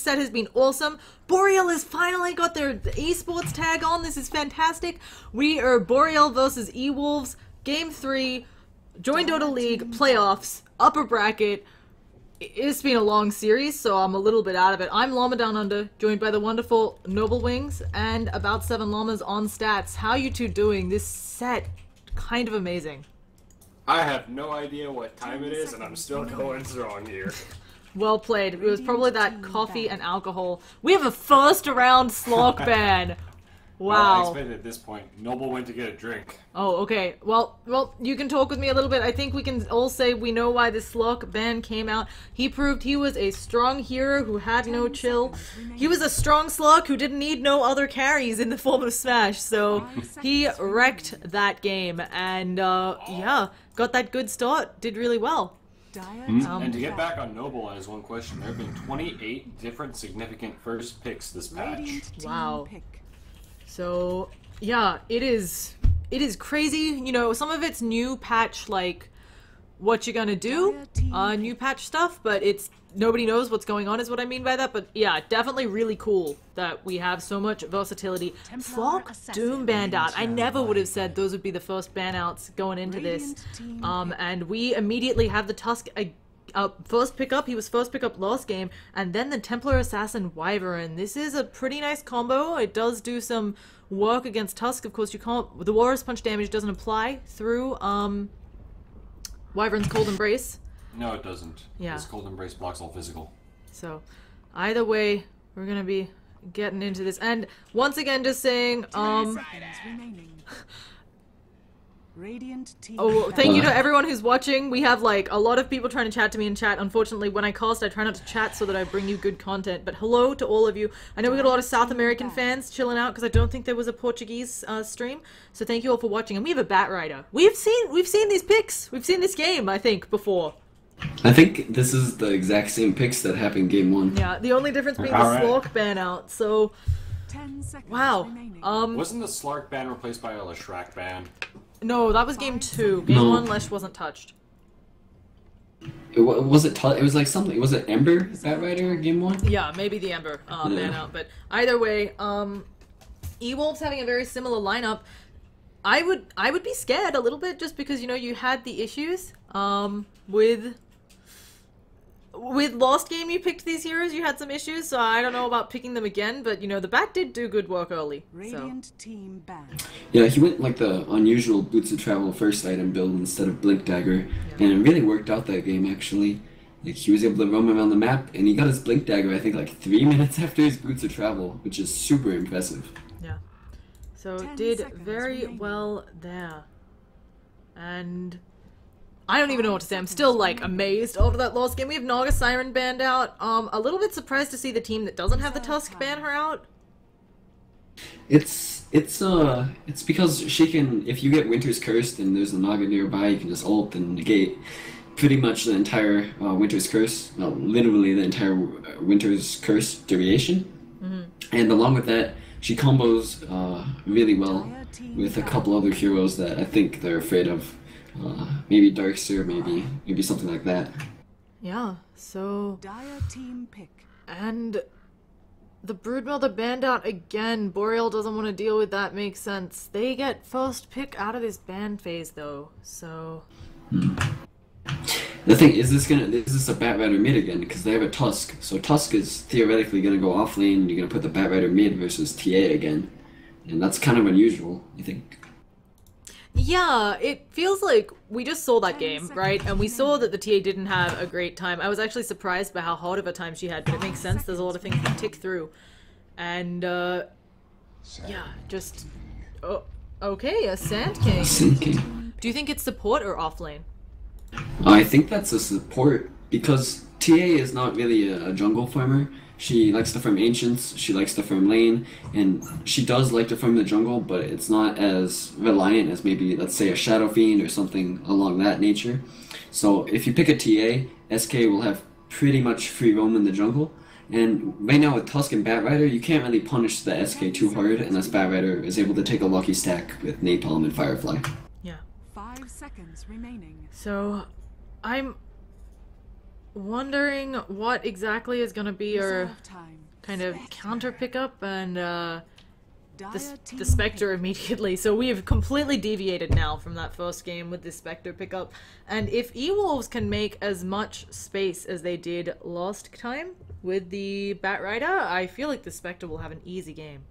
set has been awesome. Boreal has finally got their esports tag on. This is fantastic. We are Boreal versus E-Wolves, Game 3, Join Dota League, playoffs, upper bracket. It's been a long series, so I'm a little bit out of it. I'm Llama Down Under, joined by the wonderful Noble Wings, and about 7 llamas on stats. How you two doing? This set, kind of amazing. I have no idea what time it is, and I'm still going strong here. Well played. It was probably that coffee and alcohol. We have a first round Slork ban. Wow. Well, I expected at this point, Noble went to get a drink. Oh, okay. Well, you can talk with me a little bit. I think we can all say we know why this Slork ban came out. He proved he was a strong hero who had no chill. He was a strong Slork who didn't need no other carries in the form of Smash. So he wrecked that game and, yeah, got that good start. Did really well. And to get back on Noble as one question, there have been 28 different significant first picks this patch. Wow. So, yeah, it is crazy. You know, some of it's new patch, like, what you're gonna do, new patch stuff, but nobody knows what's going on is what I mean by that, but yeah, definitely really cool that we have so much versatility. Flock Doom banned out. I never would have said those would be the first ban outs going into this. And we immediately have the Tusk first pickup. He was first pickup last game, and then the Templar Assassin Wyvern. This is a pretty nice combo. It does do some work against Tusk. Of course, you can't. The Warrior's Punch damage doesn't apply through Wyvern's Cold Embrace. No, it doesn't. Yeah. This Cold Embrace blocks all physical. So, either way, we're gonna be getting into this. And once again, just saying, oh, thank you to everyone who's watching. We have, like, a lot of people trying to chat to me in chat. Unfortunately, when I cast, I try not to chat so that I bring you good content. But hello to all of you. I know we got a lot of South American fans chilling out because I don't think there was a Portuguese stream. So thank you all for watching. And we have a Bat Rider. We've seen these picks. We've seen this game, I think, before. I think this is the exact same picks that happened game 1. Yeah, the only difference being the Slork ban out. So, wow. Wasn't the Slark ban replaced by a Leshrac ban? No, that was game 2. Game 1, Lesh wasn't touched. It was like something. Was it Ember Bat Rider game 1? Yeah, maybe the Ember ban out. But either way, E-Wolves having a very similar lineup. I would be scared a little bit just because, you know, you had the issues with last game you picked these heroes, you had some issues, so I don't know about picking them again, but, you know, the Bat did do good work early. Team Yeah, he went like the unusual Boots of Travel first item build instead of Blink Dagger, and it really worked out that game, actually. Like, he was able to roam around the map, and he got his Blink Dagger, I think, like 3 minutes after his Boots of Travel, which is super impressive. Yeah. So, did very well there. And I don't even know what to say. I'm still, like, amazed over that last game. We have Naga Siren banned out. A little bit surprised to see the team that doesn't have the Tusk ban her out. It's because she can, if you get Winter's Curse and there's a Naga nearby, you can just ult and negate pretty much the entire Winter's Curse, well, literally the entire Winter's Curse duration. And along with that, she combos really well with a couple other heroes that I think they're afraid of. Maybe Darkster, maybe something like that. Yeah, so... Dire team pick. And the Broodmother banned out again. Boreal doesn't want to deal with that, makes sense. They get first pick out of this ban phase, though, so... The thing, is this a Bat Rider mid again? Because they have a Tusk, so Tusk is theoretically going to go off lane, you're going to put the Bat Rider mid versus TA again. And that's kind of unusual, I think. Yeah, it feels like we just saw that game, right? And we saw that the TA didn't have a great time. I was actually surprised by how hard of a time she had, but it makes sense. There's a lot of things that tick through. And, yeah, just... Oh, okay, a Sand King. Sand King. Do you think it's support or off lane? I think that's a support, because TA is not really a jungle farmer. She likes to farm Ancients, she likes to farm lane, and she does like to farm the jungle, but it's not as reliant as maybe, let's say, a Shadow Fiend or something along that nature. So if you pick a TA, SK will have pretty much free roam in the jungle, and right now with Tusk and Bat Rider, you can't really punish the SK too hard unless Bat Rider is able to take a lucky stack with Napalm and Firefly. Yeah. 5 seconds remaining. So, I'm wondering what exactly is going to be our Reserve time. kind of counter pickup, and Dire the team Spectre pick. immediately. So we have completely deviated now from that first game with the Spectre pickup. And if E-Wolves can make as much space as they did last time with the Bat Rider, I feel like the Spectre will have an easy game.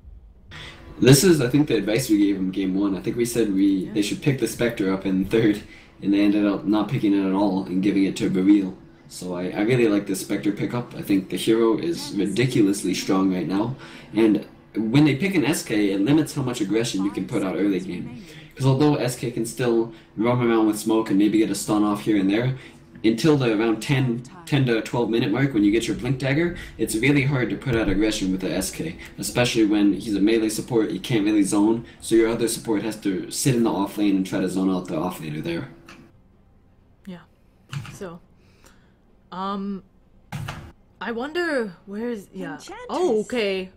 This is, I think, the advice we gave in game one. I think we said they should pick the Spectre up in third, and they ended up not picking it at all and giving it to Boreal. So I really like the Spectre pickup. I think the hero is ridiculously strong right now, and when they pick an SK, it limits how much aggression you can put out early game. Because although SK can still run around with smoke and maybe get a stun off here and there, until the around 10 to 12 minute mark when you get your Blink Dagger, it's really hard to put out aggression with the SK. Especially when he's a melee support, he can't really zone, so your other support has to sit in the off lane and try to zone out the off laner there. Yeah. So, I wonder where's Oh, okay.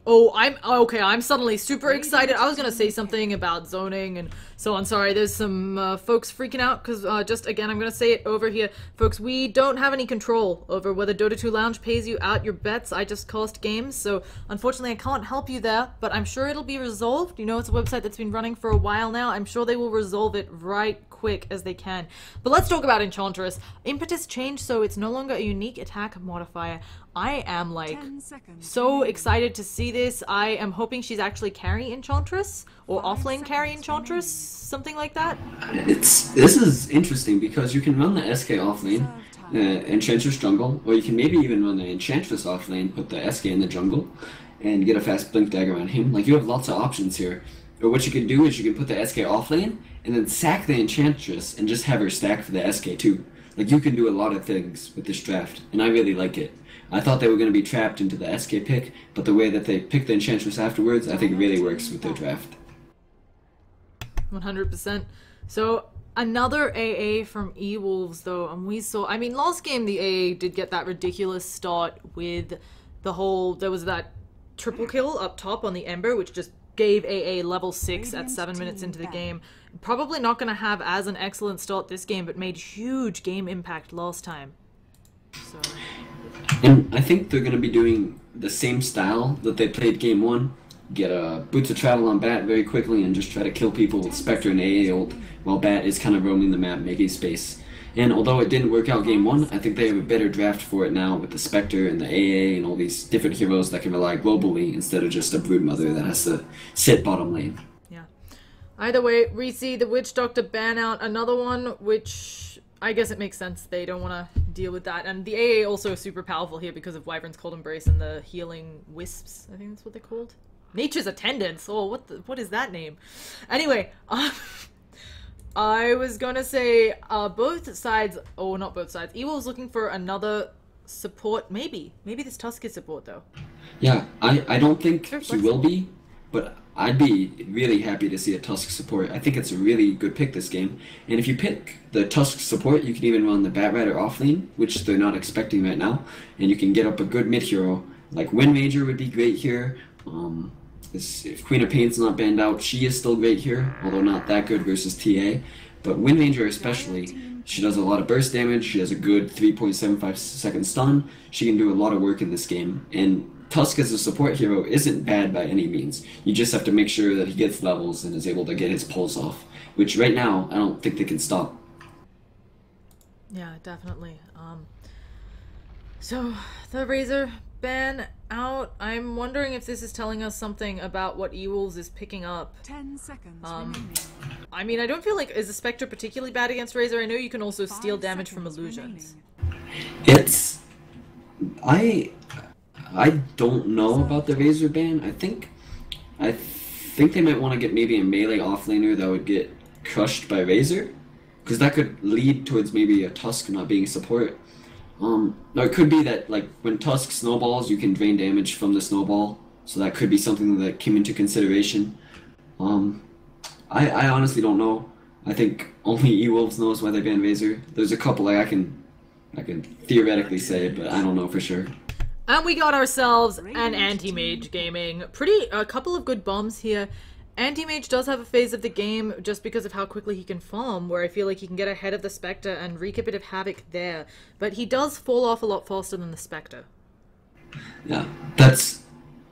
I'm suddenly super excited. I was gonna say something about zoning and so on. Sorry, there's some folks freaking out because just again, I'm gonna say it over here, folks. We don't have any control over whether Dota 2 Lounge pays you out your bets. I just cost games, so unfortunately, I can't help you there. But I'm sure it'll be resolved. You know, it's a website that's been running for a while now. I'm sure they will resolve it right quick as they can. But let's talk about Enchantress. Impetus changed, so it's no longer a unique attack modifier. I am like 10 seconds so remaining. excited to see this. I am hoping she's actually carry Enchantress or 5 offlane carry seconds Enchantress, something like that. This is interesting because you can run the SK off lane, Enchantress jungle, or you can maybe even run the Enchantress off lane, put the SK in the jungle, and get a fast Blink Dagger on him. Like, you have lots of options here. Or what you can do is you can put the SK off lane, and then sack the Enchantress and just have her stack for the SK too. Like, you can do a lot of things with this draft, and I really like it. I thought they were going to be trapped into the SK pick, but the way that they picked the Enchantress afterwards, I think it really works with their draft. 100%. So another AA from E-Wolves though, and we saw, I mean, last game the AA did get that ridiculous start with the whole, there was that triple kill up top on the Ember, which just gave AA level 6 at 7 minutes into the game. Probably not going to have as an excellent start this game, but made huge game impact last time. So... And I think they're going to be doing the same style that they played game one. Get a Boots of Travel on Bat very quickly and just try to kill people with Spectre and AA ult, while Bat is kind of roaming the map, making space. And although it didn't work out game one, I think they have a better draft for it now with the Spectre and the AA and all these different heroes that can rely globally instead of just a Broodmother that has to sit bottom lane. Yeah. Either way, we see the Witch Doctor ban out another one, which I guess it makes sense. They don't want to deal with that. And the AA also super powerful here because of Wyvern's Cold Embrace and the healing wisps. I think that's what they're called. Nature's Attendants. Oh, what is that name? Anyway, I was gonna say both sides, or not both sides. Evil's looking for another support. Maybe this Tusk is support though. Yeah, I don't think They're he will be, but I'd be really happy to see a Tusk support. I think it's a really good pick this game. And if you pick the Tusk support, you can even run the Bat Rider offlane, which they're not expecting right now. And you can get up a good mid hero. Like Wind Ranger would be great here. If Queen of Pain's not banned out, she is still great here, although not that good versus TA. But Wind Ranger especially, she does a lot of burst damage, she has a good 3.75 second stun, she can do a lot of work in this game. And Tusk as a support hero isn't bad by any means. You just have to make sure that he gets levels and is able to get his pulse off, which right now, I don't think they can stop. Yeah, definitely. So, the Razor ban out. I'm wondering if this is telling us something about what E-Wolves is picking up. 10 seconds remaining. I mean, I don't feel like, is the Spectre particularly bad against Razor? I know you can also steal 5 damage from seconds illusions. remaining. It's... I don't know about the Razor ban. I think they might want to get maybe a melee offlaner that would get crushed by Razor, because that could lead towards maybe a Tusk not being support. Or it could be that, like, when Tusk snowballs, you can drain damage from the snowball, so that could be something that came into consideration. I honestly don't know. I think only E-Wolves knows why they banned Razor. There's a couple like I can theoretically say it, but I don't know for sure. And we got ourselves an anti-mage gaming. A couple of good bombs here. Anti-Mage does have a phase of the game just because of how quickly he can farm, where I feel like he can get ahead of the Spectre and wreak a bit of havoc there. But he does fall off a lot faster than the Spectre. Yeah, that's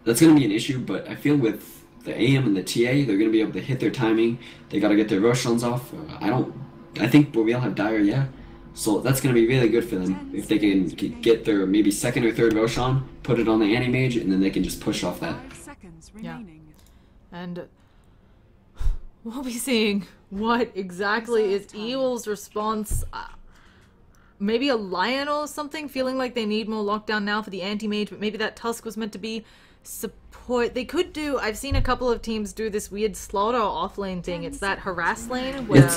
going to be an issue, but I feel with the AM and the TA, they're going to be able to hit their timing. They got to get their Roshans off. I think Boreal have Dire, yeah. So that's going to be really good for them if they can get their maybe second or third Roshan, put it on the Anti-Mage, and then they can just push off that. 5 seconds Yeah. remaining. And we'll be seeing what exactly is Evil's response. Maybe a Lion or something, feeling like they need more lockdown now for the Anti-Mage, but maybe that Tusk was meant to be support. They could do, I've seen a couple of teams do this weird slaughter offlane thing. It's that harass lane where...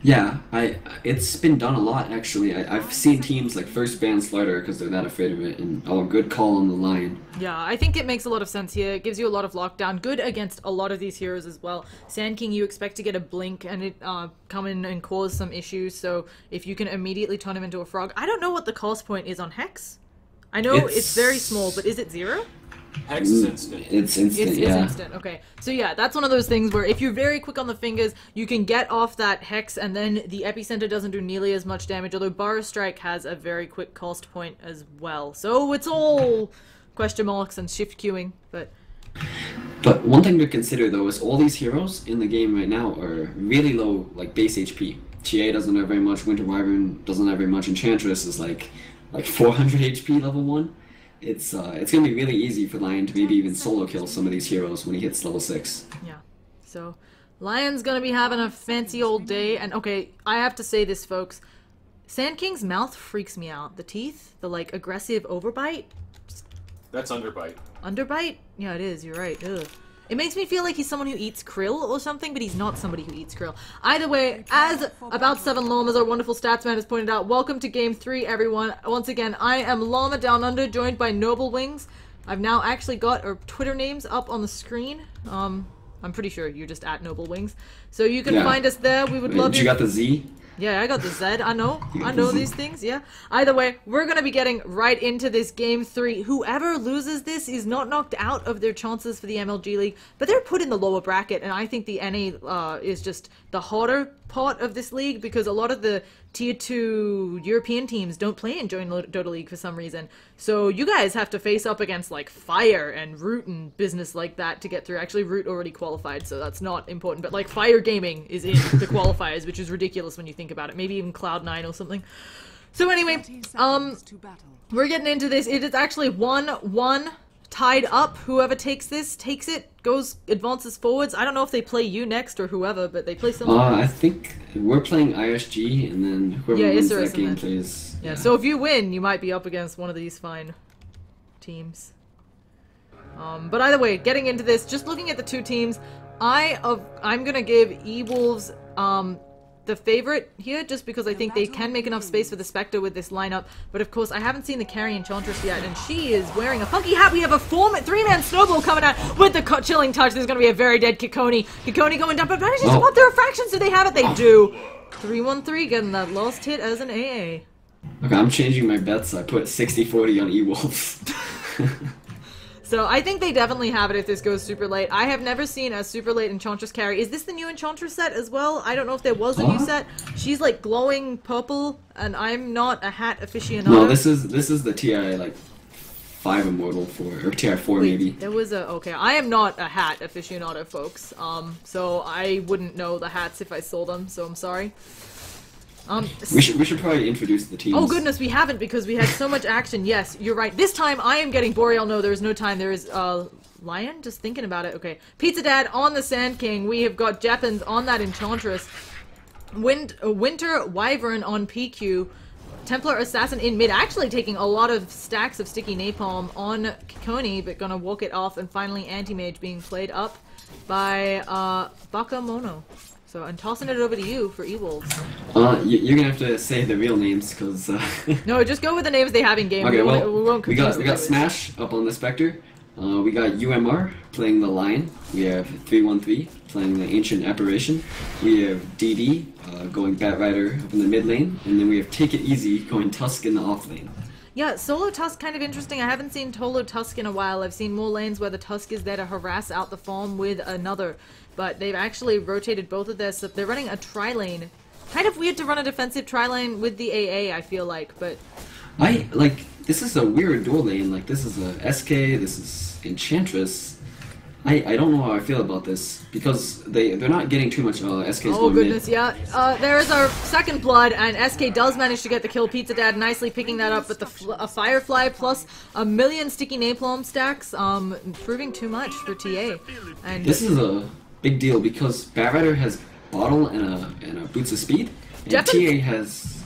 It's been done a lot actually. I've seen teams like first ban Slaughter because they're that afraid of it, and good call on the Lion. Yeah, I think it makes a lot of sense here. It gives you a lot of lockdown. Good against a lot of these heroes as well. Sand King, you expect to get a blink and it come in and cause some issues, so if you can immediately turn him into a frog. I don't know what the cost point is on Hex. I know it's very small, but is it 0? Hex is instant. It's instant, It's yeah. instant, okay. So yeah, that's one of those things where if you're very quick on the fingers, you can get off that Hex and then the Epicenter doesn't do nearly as much damage, although Burrow Strike has a very quick cost point as well. So it's all question marks and shift queuing, but... But one thing to consider though is all these heroes in the game right now are really low, like base HP. TA doesn't have very much, Winter Wyvern doesn't have very much, Enchantress is like 400 HP level 1. It's gonna be really easy for Lion to maybe even solo kill some of these heroes when he hits level 6. Yeah. So, Lion's gonna be having a fancy old day, and okay, I have to say this, folks. Sand King's mouth freaks me out. The teeth, the like aggressive overbite. That's underbite. Underbite? Yeah, it is, you're right. Ugh. It makes me feel like he's someone who eats krill or something, but he's not somebody who eats krill. Either way, as About 7 Llamas, our wonderful statsman, has pointed out, welcome to Game 3, everyone. Once again, I am Llama Down Under, joined by Noble Wings. I've now actually got our Twitter names up on the screen. I'm pretty sure you're just at Noble Wings. So you can find us there. We would love you got the Z? Yeah, I got the Z. I know these things, yeah. Either way, we're going to be getting right into this Game 3. Whoever loses this is not knocked out of their chances for the MLG League, but they're put in the lower bracket, and I think the NA is just the harder part of this league because a lot of the Tier 2 European teams don't play in Join Dota League for some reason. So you guys have to face up against like Fire and Root and business like that to get through. Actually, Root already qualified, so that's not important. But like Fire Gaming is in the qualifiers, which is ridiculous when you think about it. Maybe even Cloud9 or something. So anyway, 15 seconds to battle. we're getting into this. It is actually 1-1 tied up. Whoever takes this takes it, advances forwards. I don't know if they play you next or whoever, but they play someone. I think we're playing ISG, and then whoever wins that game plays. Yeah, so if you win, you might be up against one of these fine teams. But either way, getting into this, just looking at the two teams, I'm gonna give E-Wolves the favorite here, just because I think they can make enough space for the Spectre with this lineup. But of course, I haven't seen the carry Enchantress yet, and she is wearing a funky hat. We have a 3-man snowball coming out with the chilling touch. There's going to be a very dead Kikoni. Kikoni going down, but manages to pop their fractions. Do they have it? They do. 3-1-3, getting that last hit as an AA. Okay, I'm changing my bets. I put 60-40 on E-Wolves. So I think they definitely have it if this goes super late. I have never seen a super late Enchantress carry. Is this the new Enchantress set as well? I don't know if there was a new set. She's like glowing purple, and I'm not a hat aficionado. No, this is the TI like 5 Immortal 4 or TI 4 maybe. There was okay. I am not a hat aficionado, folks. So I wouldn't know the hats if I sold them. So I'm sorry. We should probably introduce the teams. Oh goodness, we haven't because we had so much action. Yes, you're right. This time I am getting Boreal. No, there is no time. There is Lion. Just thinking about it. Okay, Pizza Dad on the Sand King. We have got Jeppins on that Enchantress. Winter Wyvern on PQ. Templar Assassin in mid, actually taking a lot of stacks of sticky napalm on Kikoni, but gonna walk it off. And finally, Anti-Mage being played up by Bakamono. So I'm tossing it over to you for E-Wolves. You're gonna have to say the real names, cause... No, just go with the names they have in game. Okay, we won't we confuse got Smash up on the Spectre. We got UMR playing the Lion. We have 313 playing the Ancient Apparition. We have DD going Bat Rider up in the mid lane. And then we have Take It Easy going Tusk in the off lane. Yeah, solo Tusk kind of interesting. I haven't seen solo Tusk in a while. I've seen more lanes where the Tusk is there to harass out the farm with another. But they've actually rotated both of their stuff. They're running a tri-lane. Kind of weird to run a defensive tri-lane with the AA, I feel like, but... This is a weird dual lane. Like, this is a SK, this is Enchantress. I don't know how I feel about this, because they're not getting too much SK's oh goodness, yeah. There's our second blood, and SK does manage to get the kill. Pizza Dad nicely picking that up with a Firefly plus a million sticky napalm stacks, proving too much for TA. And this is a big deal, because Batrider has Bottle and a Boots of Speed, and TA has...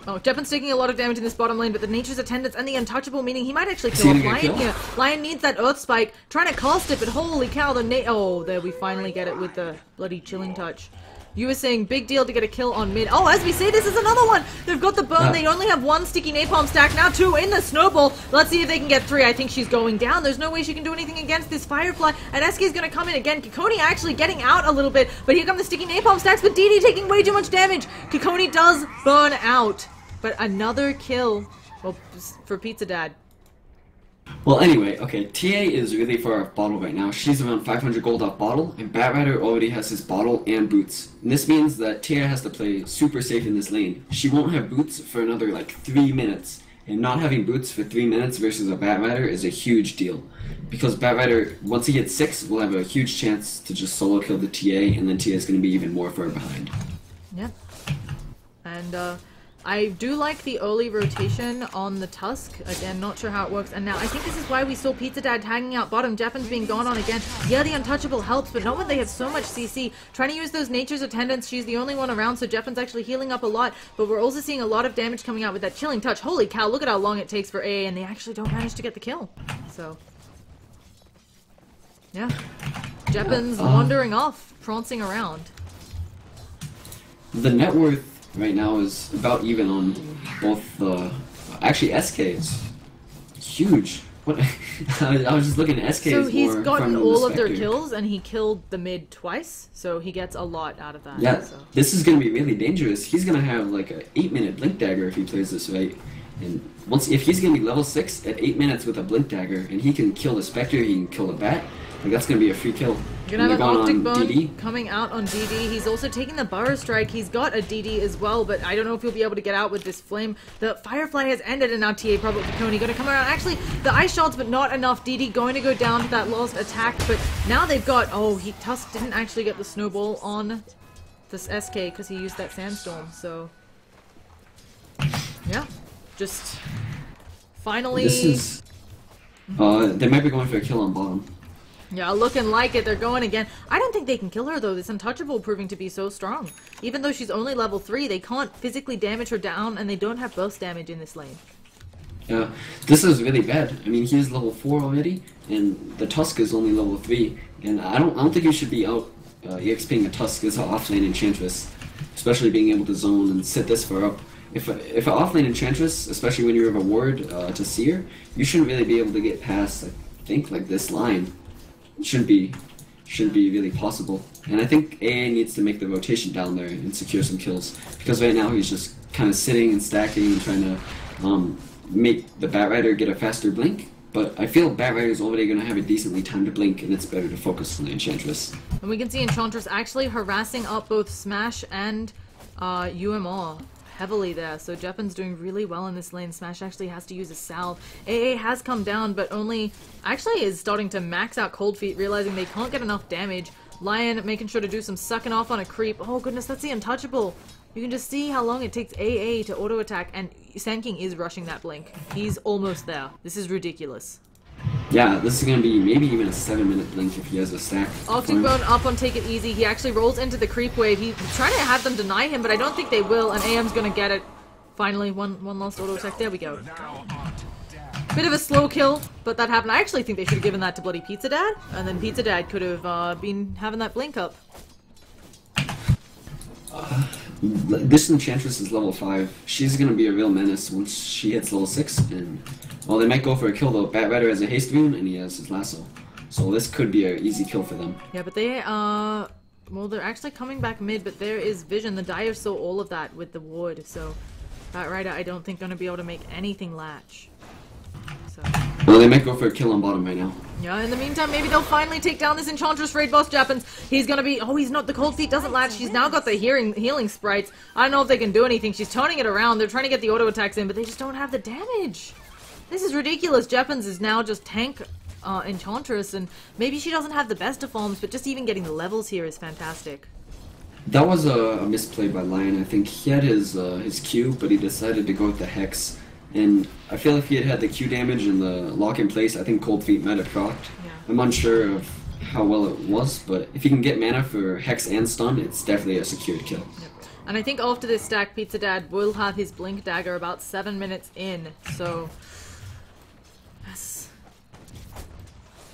Oh, Jeppin's taking a lot of damage in this bottom lane, but the Nature's Attendants and the Untouchable, meaning he might actually kill off Lion here. Lion needs that Earth Spike, trying to cast it, but holy cow, oh, there we finally get it with the bloody Chilling Touch. You were saying big deal to get a kill on mid. Oh, as we say, this is another one! They've got the burn, they only have one sticky napalm stack, now two in the snowball. Let's see if they can get three. I think she's going down. There's no way she can do anything against this Firefly, and SK's gonna come in again. Kikoni actually getting out a little bit, but here come the sticky napalm stacks, but DD taking way too much damage. Kikoni does burn out, but another kill, well, for Pizza Dad. Well, anyway, okay, TA is really far off Bottle right now. She's around 500 gold off Bottle, and Batrider already has his Bottle and Boots. And this means that TA has to play super safe in this lane. She won't have Boots for another, like, 3 minutes. And not having Boots for 3 minutes versus a Batrider is a huge deal. Because Batrider, once he hits 6, will have a huge chance to just solo kill the TA, and then TA is going to be even more far behind. Yep. And, I do like the early rotation on the Tusk. Again, not sure how it works. And now I think this is why we saw Pizza Dad hanging out bottom. Jeppin's being gone on again. Yeah, the Untouchable helps, but not when they have so much CC. Trying to use those Nature's Attendants. She's the only one around, so Jeppin's actually healing up a lot. But we're also seeing a lot of damage coming out with that Chilling Touch. Holy cow, look at how long it takes for AA, and they actually don't manage to get the kill. So, yeah. Jeppin's wandering off, prancing around. The net worth right now is about even on both the... Actually, SK is huge. What? I was just looking at SK. So he's gotten all of their kills, and he killed the mid twice, so he gets a lot out of that. Yeah, so. This is going to be really dangerous. He's going to have like a 8-minute Blink Dagger if he plays this right. And if he's going to be level 6 at 8 minutes with a Blink Dagger, and he can kill the Spectre, he can kill the Bat, like that's going to be a free kill. You're gonna have an Optic Bone coming out on DD. He's also taking the Burrow Strike. He's got a DD as well, but I don't know if he'll be able to get out with this Flame. The Firefly has ended, and now TA probably Kikoni gonna come around. Actually, the Ice Shards, but not enough. DD going to go down to that last attack, but now they've got... Oh, Tusk didn't actually get the Snowball on this SK because he used that Sandstorm, so... Yeah, just... Finally... This is... they might be going for a kill on bottom. Yeah, looking like it. They're going again. I don't think they can kill her, though. This Untouchable proving to be so strong. Even though she's only level 3, they can't physically damage her down, and they don't have burst damage in this lane. Yeah, this is really bad. I mean, he's level 4 already, and the Tusk is only level 3. And I don't think you should be out EXPing a Tusk as an offlane Enchantress, especially being able to zone and sit this far up. If an offlane Enchantress, especially when you have a ward to Seer, you shouldn't really be able to get past, I think, like this line. Shouldn't be really possible. And I think AA needs to make the rotation down there and secure some kills, because right now he's just kind of sitting and stacking and trying to make the Batrider get a faster blink. But I feel Batrider is already going to have a decently timed blink, and it's better to focus on the Enchantress. And we can see Enchantress actually harassing up both Smash and UMR heavily there, so Jeppin's doing really well in this lane. Smash actually has to use a salve. AA has come down, but only actually is starting to max out Cold Feet, realizing they can't get enough damage. Lion making sure to do some sucking off on a creep. Oh goodness, that's the Untouchable. You can just see how long it takes AA to auto attack, and Sand is rushing that blink. He's almost there. This is ridiculous. Yeah, this is going to be maybe even a 7-minute blink if he has a stack. Optic Bone up on Take It Easy. He actually rolls into the creep wave. He's trying to have them deny him, but I don't think they will, and AM's going to get it. Finally, one last auto attack. There we go. Bit of a slow kill, but that happened. I actually think they should have given that to bloody Pizza Dad, and then Pizza Dad could have been having that blink up. This Enchantress is level 5. She's going to be a real menace once she hits level 6, and... Well, they might go for a kill though. Batrider has a haste rune and he has his lasso. So this could be an easy kill for them. Yeah, but they, well, they're actually coming back mid, but there is vision. The Dire saw all of that with the ward, so Batrider I don't think going to be able to make anything latch. Well, they might go for a kill on bottom right now. Yeah, in the meantime, maybe they'll finally take down this Enchantress raid boss Japans. He's gonna be... Oh, he's not... The Cold Feet doesn't latch. She's now got the healing sprites. I don't know if they can do anything. She's turning it around. They're trying to get the auto attacks in, but they just don't have the damage. This is ridiculous. Japans is now just tank Enchantress, and maybe she doesn't have the best of forms, but just even getting the levels here is fantastic. That was a misplay by Lion. I think he had his Q, but he decided to go with the Hex. And I feel if he had the Q damage and the lock in place, I think Cold Feet might have procced. Yeah. I'm unsure of how well it was, but if you can get mana for Hex and Stun, it's definitely a secured kill. Yep. And I think after this stack, Pizza Dad will have his Blink Dagger about 7 minutes in, so...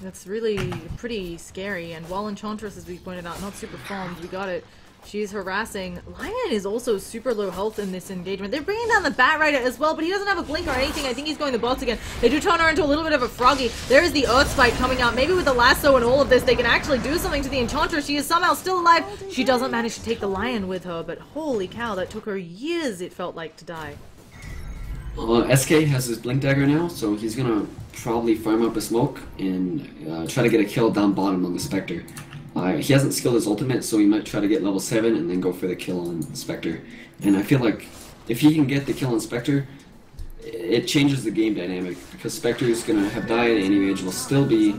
That's really pretty scary, and while Enchantress, as we pointed out, not super formed, we got it. She's harassing. Lion is also super low health in this engagement. They're bringing down the Bat Rider as well, but he doesn't have a blink or anything. I think he's going the bots again. They do turn her into a little bit of a froggy. There is the Earth Spike coming out. Maybe with the lasso and all of this, they can actually do something to the Enchantress. She is somehow still alive. She doesn't manage to take the Lion with her, but holy cow, that took her years, it felt like, to die. SK has his Blink Dagger now, so he's gonna probably farm up a smoke and try to get a kill down bottom on the Spectre. He hasn't skilled his ultimate, so he might try to get level 7 and then go for the kill on Spectre. And I feel like if he can get the kill on Spectre, it changes the game dynamic, because Spectre is going to have died, Anti-Mage will still be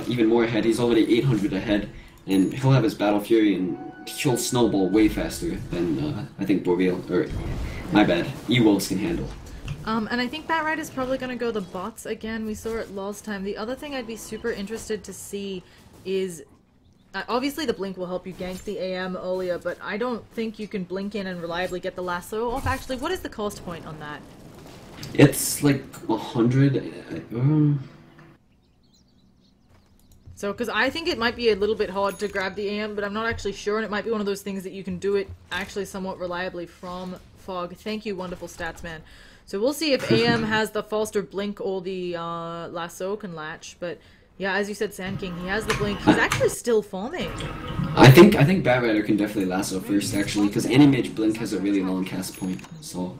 even more ahead. He's already 800 ahead, and he'll have his Battle Fury, and he'll snowball way faster than I think Boreal, or my bad, E-Wolves can handle. And I think Bat Ride is probably going to go the bots again. We saw it last time. The other thing I'd be super interested to see is... obviously the blink will help you gank the AM earlier, but I don't think you can blink in and reliably get the lasso off. Actually, what is the cost point on that? It's like 100. So, because I think it might be a little bit hard to grab the AM, but I'm not actually sure, and it might be one of those things that you can do it actually somewhat reliably from Fog. Thank you, wonderful stats man. So we'll see if AM has the faster blink or the lasso can latch, but... Yeah, as you said, Sand King, he has the blink. He's actually still farming. I think Bat Rider can definitely lasso first, actually, because Anti-Mage Blink has a really long cast point, so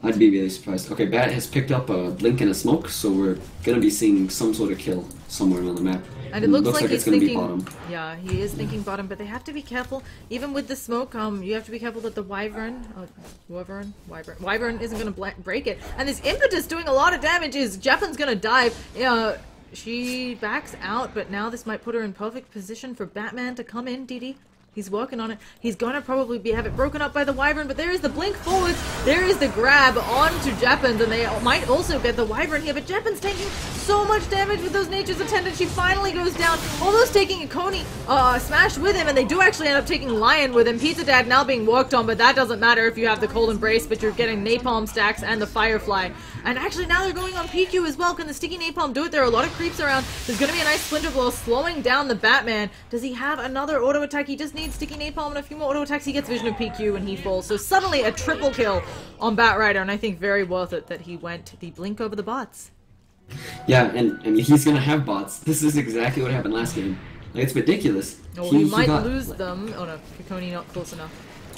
I'd be really surprised. Okay, Bat has picked up a blink and a smoke, so we're gonna be seeing some sort of kill somewhere on the map. And it looks like it's he's gonna thinking, be bottom. Yeah, he is thinking bottom, but they have to be careful. Even with the smoke, you have to be careful that the Wyvern isn't gonna break it. And this Impetus doing a lot of damage. Is Jeppen's gonna dive. She backs out, but now this might put her in perfect position for Batman to come in, DD. He's working on it. He's gonna probably have it broken up by the Wyvern, but there is the blink forwards. There is the grab onto Jeppens, and they might also get the Wyvern here, but Jeppens taking so much damage with those Nature's Attendant. She finally goes down, almost taking a Coney smash with him, and they do actually end up taking Lion with him. Pizza Dad now being worked on, but that doesn't matter if you have the Cold Embrace, but you're getting Napalm stacks and the Firefly. And actually now they're going on PQ as well. Can the Sticky Napalm do it? There are a lot of creeps around. There's gonna be a nice Splinter Blow slowing down the Batman. Does he have another auto attack? He just needs Sticky Napalm and a few more auto attacks. He gets Vision of PQ and he falls. So suddenly a triple kill on Bat Rider, and I think very worth it that he went the blink over the bots. Yeah, and he's gonna have bots. This is exactly what happened last game. Like, it's ridiculous. Oh, he might lose them. Oh no, Kikoni not close enough.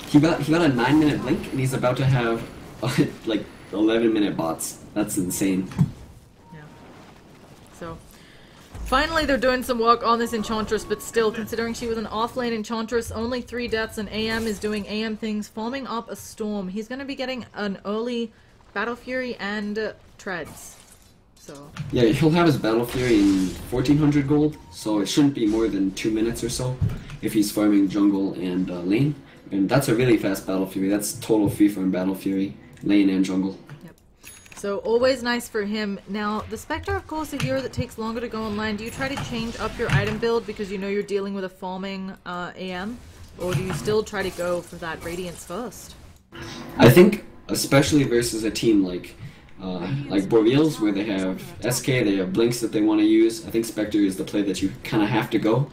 He got a 9-minute blink, and he's about to have like 11-minute bots. That's insane. Yeah. So, finally they're doing some work on this Enchantress, but still, considering she was an off-lane Enchantress, only 3 deaths, and AM is doing AM things, forming up a Storm. He's going to be getting an early Battle Fury and Treads. So. Yeah, he'll have his Battle Fury in 1400 gold, so it shouldn't be more than 2 minutes or so if he's farming jungle and lane. And that's a really fast Battle Fury. That's total free farm Battle Fury, lane and jungle. So always nice for him. Now, the Spectre, of course, a hero that takes longer to go online. Do you try to change up your item build because you know you're dealing with a farming AM? Or do you still try to go for that Radiance first? I think, especially versus a team like Boreals, where they have SK, they have blinks that they want to use, I think Spectre is the play that you kind of have to go.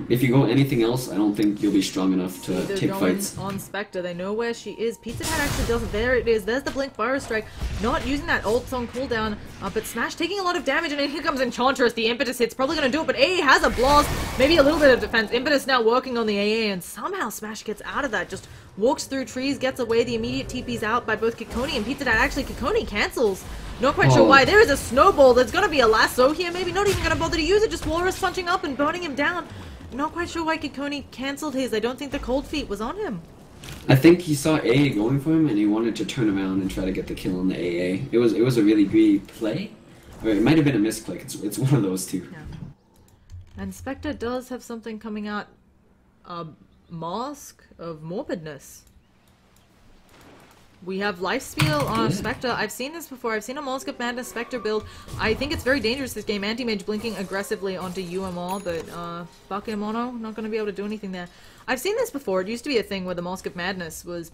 If you go anything else, I don't think you'll be strong enough to take fights. On Spectre, they know where she is. Pizza Hat actually does it. There it is. There's the Blink Fire Strike. Not using that ult on cooldown, but Smash taking a lot of damage, and then here comes Enchantress. The Impetus hit's probably going to do it, but AA has a blast. Maybe a little bit of defense. Impetus now working on the AA, and somehow Smash gets out of that. Just walks through trees, gets away. The immediate TP's out by both Kikoni and Pizza Dad. Actually, Kikoni cancels Not quite sure why. There is a snowball. There's gonna be a lasso here. Maybe not even gonna bother to use it. Just Walrus punching up and burning him down. Not quite sure why Kikoni cancelled his. I don't think the cold feet was on him. I think he saw AA going for him and he wanted to turn around and try to get the kill on the AA. It was a really greedy play. Or it might have been a misclick. It's one of those two. Yeah. And Spectre does have something coming out. A mask of morbidness. We have Lifesteal on Spectre. I've seen this before. I've seen a Mask of Madness Spectre build. I think it's very dangerous this game. Anti-Mage blinking aggressively onto UMR, but Bucket Mono, not going to be able to do anything there. I've seen this before. It used to be a thing where the Mask of Madness was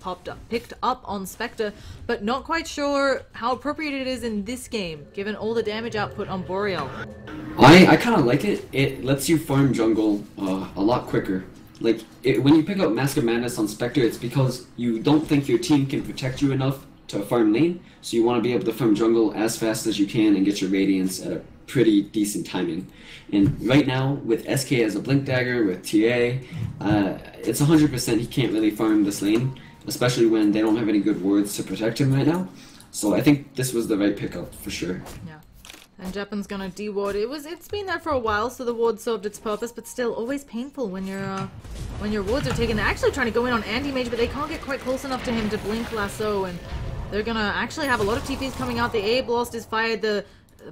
picked up on Spectre, but not quite sure how appropriate it is in this game, given all the damage output on Boreal. I kind of like it. It lets you farm jungle a lot quicker. Like, when you pick up Mask of Madness on Spectre, it's because you don't think your team can protect you enough to farm lane, so you want to be able to farm jungle as fast as you can and get your Radiance at a pretty decent timing. And right now, with SK as a Blink Dagger, with TA, it's 100% he can't really farm this lane, especially when they don't have any good wards to protect him right now. So I think this was the right pickup, for sure. Yeah. And Japan's gonna de-ward. It's been there for a while, so the ward served its purpose, but still always painful when your wards are taken. They're actually trying to go in on Anti-Mage, but they can't get quite close enough to him to blink lasso, and they're gonna actually have a lot of TPs coming out. The A blast is fired, the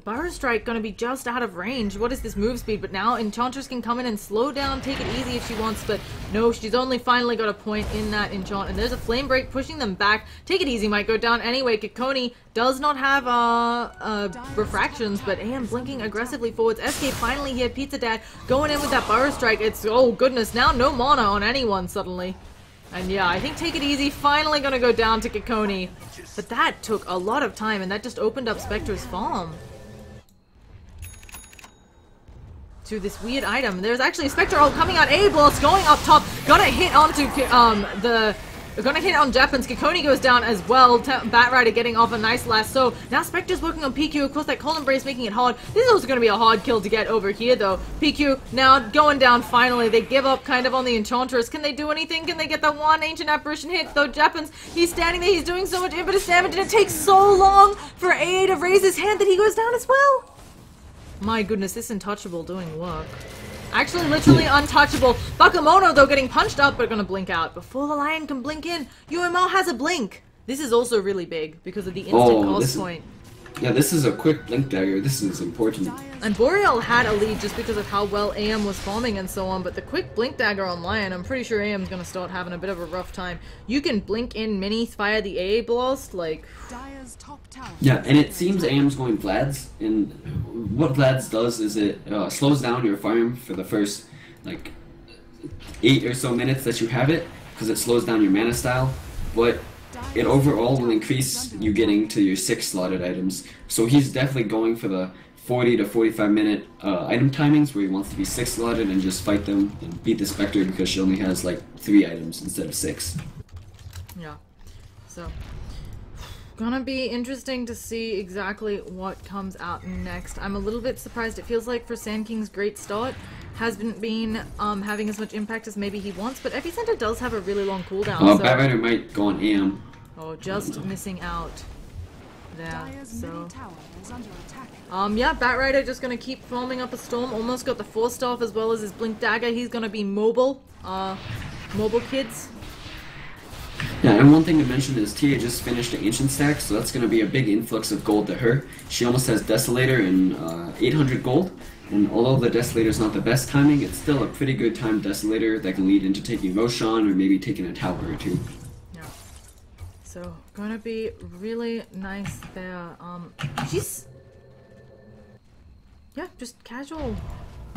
Burrow Strike gonna be just out of range. What is this move speed? But now Enchantress can come in and slow down, take it easy if she wants, but no, she's only finally got a point in that enchant. And there's a Flame Break pushing them back. Take it easy might go down anyway. Kikoni does not have refractions, but AM blinking aggressively forwards. SK finally here, Pizza Dad going in with that Burrow Strike. It's, oh goodness, now no mana on anyone suddenly. And yeah, I think Take It Easy finally gonna go down to Kikoni. But that took a lot of time, and that just opened up Spectre's farm to this weird item. There's actually a Spectre ult coming out. A blast going up top, gonna hit onto gonna hit on Japan's. Kikoni goes down as well. Batrider getting off a nice lasso. Now Spectre's working on PQ. Of course, that Cold Embrace making it hard. This is also gonna be a hard kill to get over here, though. PQ now going down finally. They give up kind of on the Enchantress. Can they do anything? Can they get that one Ancient Apparition hit? Though Japan's, he's standing there. He's doing so much impetus damage, and it takes so long for A to raise his hand that he goes down as well. My goodness, this Untouchable doing work. Actually, literally untouchable. Bakemono, though, getting punched up, but gonna blink out. Before the Lion can blink in, UML has a blink. This is also really big because of the instant cost point. Yeah, this is a quick Blink Dagger. This is important. And Boreal had a lead just because of how well AM was farming and so on, but the quick Blink Dagger on Lion, I'm pretty sure AM's gonna start having a bit of a rough time. You can blink in minis via the AA blast, like... Yeah, and it seems AM's going Vlad's, and what Vlad's does is it slows down your farm for the first, like, 8 or so minutes that you have it, because it slows down your mana style, but it overall will increase you getting to your 6 slotted items. So he's definitely going for the 40 to 45 minute item timings where he wants to be 6 slotted and just fight them and beat the Spectre because she only has like 3 items instead of 6. Yeah. So, gonna be interesting to see exactly what comes out next. I'm a little bit surprised. It feels like for Sand King's great start hasn't been having as much impact as maybe he wants, but Epicenter does have a really long cooldown. So Batrider might go on AM. Oh, just missing out there. So, yeah, Batrider just gonna keep foaming up a storm. Almost got the Force Staff as well as his Blink Dagger. He's gonna be mobile. Mobile kids. Yeah, and one thing to mention is Tia just finished the Ancient stack, so that's going to be a big influx of gold to her. She almost has Desolator and 800 gold, and although the Desolator is not the best timing, it's still a pretty good timed Desolator that can lead into taking Roshan or maybe taking a tower or two. Yeah. So, gonna be really nice there. She's... Yeah, just casual.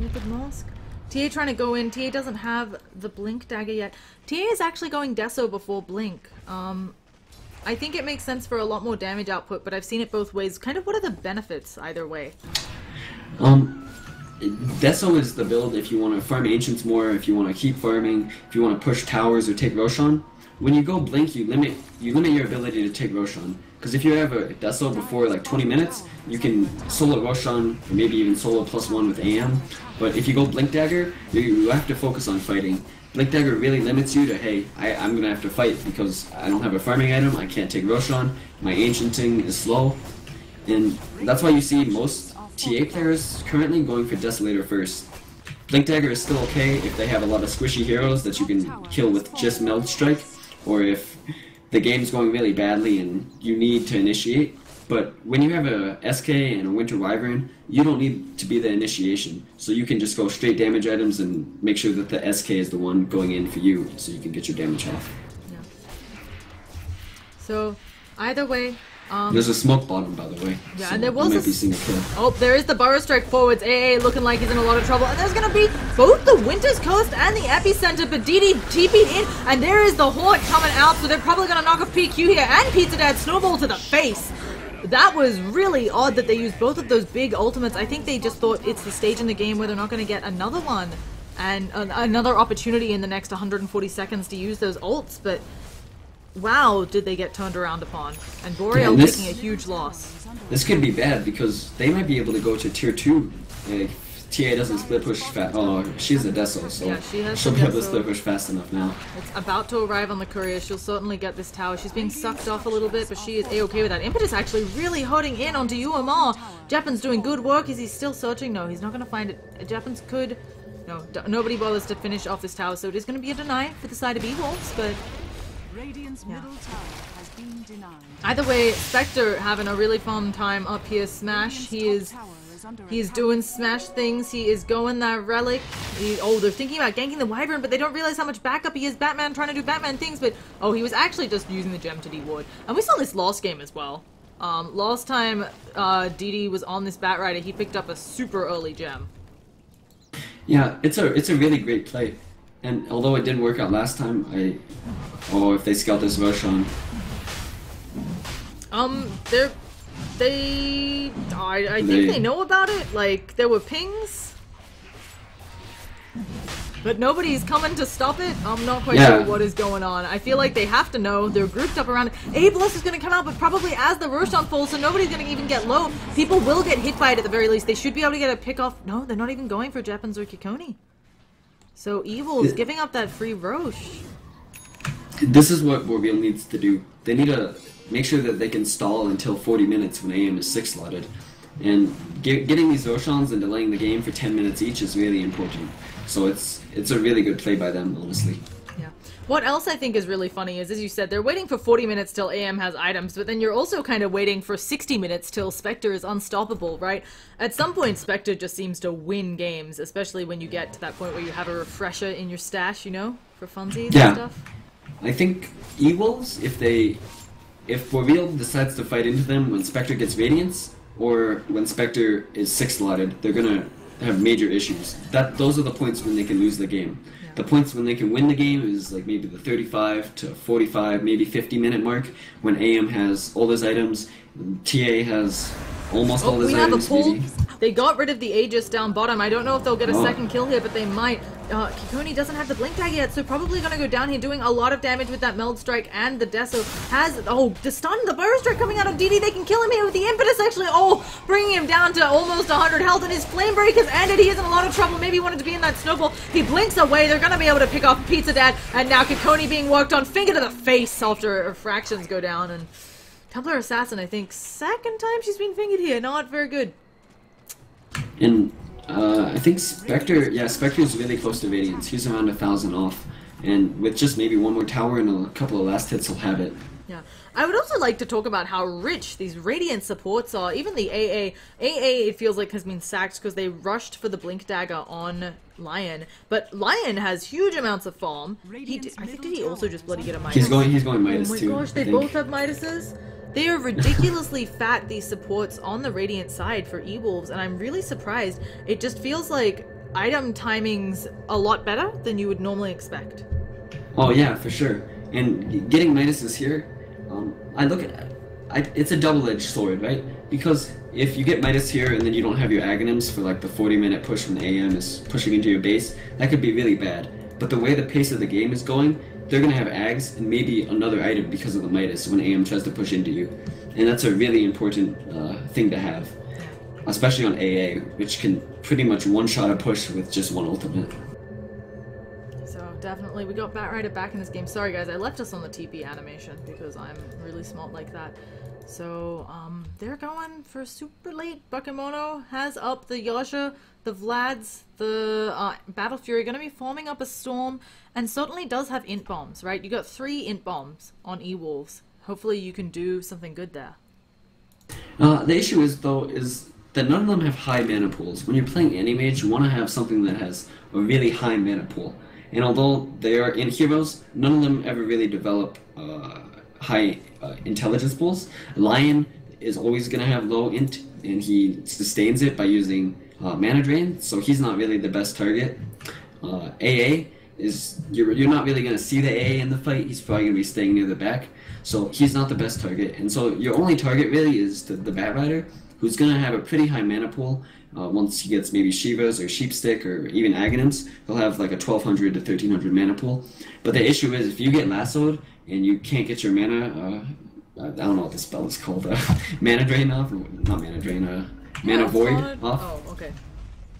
Naked Mask. TA trying to go in. TA doesn't have the Blink Dagger yet. TA is actually going Deso before Blink. I think it makes sense for a lot more damage output, but I've seen it both ways. Kind of what are the benefits either way? Deso is the build if you want to farm Ancients more, if you want to keep farming, if you want to push towers or take Roshan. When you go Blink, you limit your ability to take Roshan. Because if you have a Deso before like 20 minutes, you can solo Roshan, or maybe even solo +1 with AM. But if you go Blink Dagger, you have to focus on fighting. Blink Dagger really limits you to, hey, I'm going to have to fight because I don't have a farming item, I can't take Roshan, my Ancienting is slow. And that's why you see most TA players currently going for Desolator first. Blink Dagger is still okay if they have a lot of squishy heroes that you can kill with just Meld Strike, or if the game's going really badly and you need to initiate. But when you have a SK and a Winter Wyvern, you don't need to be the initiation. So you can just go straight damage items and make sure that the SK is the one going in for you, so you can get your damage off. Yeah. So, either way... There's a smoke bottom, by the way. Yeah, so and there was might be seeing a kill. Oh, there is the Burrow Strike forwards. AA looking like he's in a lot of trouble. And there's going to be both the Winter's Coast and the Epicenter, but DD TP'd in, and there is the Horde coming out, so they're probably going to knock off PQ here, and Pizza Dad Snowball to the face. That was really odd that they used both of those big ultimates. I think they just thought it's the stage in the game where they're not going to get another one, and another opportunity in the next 140 seconds to use those ults, but... wow, did they get turned around upon. And Boreal taking a huge loss. This could be bad because they might be able to go to tier 2 if TA doesn't split push fast. Oh, she's a Deso, so yeah, she'll be able to split push fast enough now. It's about to arrive on the courier. She'll certainly get this tower. She's being sucked off a little bit, but she is A-okay with that. Impetus actually really holding in onto UMR. Japan's doing good work. Is he still searching? No, he's not going to find it. Japan's could... no, nobody bothers to finish off this tower, so it is going to be a deny for the side of E-Wolves, but... Radiant's middle tower has been denied. either way, Spectre having a really fun time up here. Smash, he is doing Smash things. He is going that relic. Oh, they're thinking about ganking the Wyvern, but they don't realize how much backup he is. Batman trying to do Batman things, but oh, he was actually just using the gem to de-ward. And we saw this last game as well. Last time DD was on this Bat Rider, he picked up a super early gem. Yeah, it's a really great play. And although it didn't work out last time, if they scout this Roshan. I think they know about it. Like, there were pings. But nobody's coming to stop it. I'm not quite sure what is going on. I feel like they have to know. They're grouped up around it. A-Blast is going to come out, but probably as the Roshan falls, so nobody's going to even get low. People will get hit by it at the very least. They should be able to get a pick off. No, they're not even going for Japans or Kikoni. So Evil is giving up that free Roche. This is what Boreal needs to do. They need to make sure that they can stall until 40 minutes when AM is 6 slotted. And getting these Roshans and delaying the game for 10 minutes each is really important. So it's a really good play by them, honestly. Yeah. What else I think is really funny is, as you said, they're waiting for 40 minutes till AM has items, but then you're also kind of waiting for 60 minutes till Spectre is unstoppable, right? At some point, Spectre just seems to win games, especially when you get to that point where you have a refresher in your stash, you know, for funsies and stuff. I think E-Wolves, if Boreal decides to fight into them when Spectre gets Radiance, or when Spectre is 6 slotted, they're gonna have major issues. Those are the points when they can lose the game. Yeah. The points when they can win the game is like maybe the 35 to 45, maybe 50-minute mark, when AM has all those items, TA has almost all those items. Maybe. They got rid of the Aegis down bottom. I don't know if they'll get a second kill here, but they might. Kikoni doesn't have the blink tag yet, so probably gonna go down here doing a lot of damage with that Meld Strike, and the Deso has, the stun, the Burrow Strike coming out of DD. They can kill him here with the Impetus, actually, bringing him down to almost 100 health, and his Flame Break has ended. He is in a lot of trouble. Maybe he wanted to be in that snowball. He blinks away. They're gonna be able to pick off Pizza Dad, and now Kikoni being worked on. Finger to the face after fractions go down, and Templar Assassin, I think, second time she's been fingered here. Not very good. And I think Spectre, Spectre is really close to Radiance. He's around 1,000 off. And with just maybe one more tower and a couple of last hits, he'll have it. Yeah. I would also like to talk about how rich these Radiant supports are. Even the AA, it feels like has been sacked because they rushed for the Blink Dagger on Lion. But Lion has huge amounts of farm. I think did he also just bloody get a Midas? He's going Midas too. Oh my gosh, they both have Midases? They are ridiculously fat, these supports on the Radiant side for E-Wolves, and I'm really surprised. It just feels like item timing's a lot better than you would normally expect. Oh yeah, for sure. And getting Midases here, I look at it, it's a double-edged sword, right? Because if you get Midas here and then you don't have your Aghanims for like the 40-minute push when the AM is pushing into your base, that could be really bad. But the way the pace of the game is going, they're going to have Ags and maybe another item because of the Midas when AM tries to push into you. And that's a really important thing to have. Especially on AA, which can pretty much one-shot a push with just one ultimate. So definitely, we got Bat Rider back in this game. Sorry guys, I left us on the TP animation because I'm really smart like that. So, they're going for super late. Bakemono has up the Yasha, the Vlads, the Battle Fury, going to be forming up a storm, and certainly does have int bombs, right? You got 3 int bombs on E-Wolves. Hopefully you can do something good there. The issue is, though, is that none of them have high mana pools. When you're playing Anti-Mage, you want to have something that has a really high mana pool. And although they are in heroes, none of them ever really develop high intelligence pools. Lion is always going to have low int, and he sustains it by using mana drain, so he's not really the best target. AA is, you're not really going to see the AA in the fight. He's probably going to be staying near the back, so he's not the best target. And so your only target really is the Bat Rider, who's going to have a pretty high mana pool. Once he gets maybe Shivas or Sheepstick or even Aghanim's, he'll have like a 1200 to 1300 mana pool. But the issue is, if you get lassoed and you can't get your mana, I don't know what the spell is called, mana drain off, not mana drain, mana void off. Oh, okay.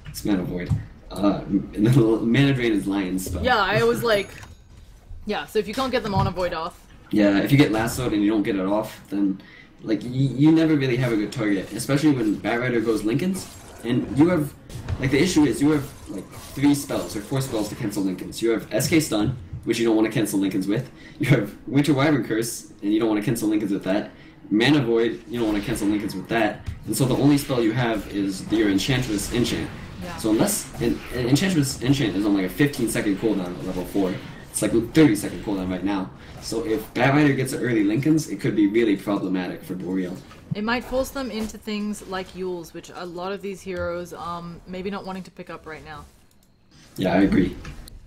It's mana void. And the mana drain is Lion's spell. Yeah, I was like, yeah, so if you can't get the mana void off. Yeah, if you get lassoed and you don't get it off, then like you never really have a good target, especially when Bat Rider goes Linken's. And you have, like, the issue is you have like 3 spells or 4 spells to cancel Linken's. You have SK Stun, which you don't want to cancel Linken's with. You have Winter Wyvern Curse, and you don't want to cancel Linken's with that. Mana Void, you don't want to cancel Linken's with that. And so the only spell you have is your Enchantress Enchant. Yeah. So unless Enchantress Enchant is on like a 15-second cooldown at level 4. It's like a 30-second cooldown right now. So if Bat Rider gets an early Linken's, it could be really problematic for Boreal. It might force them into things like Yules, which a lot of these heroes maybe not wanting to pick up right now. Yeah, I agree.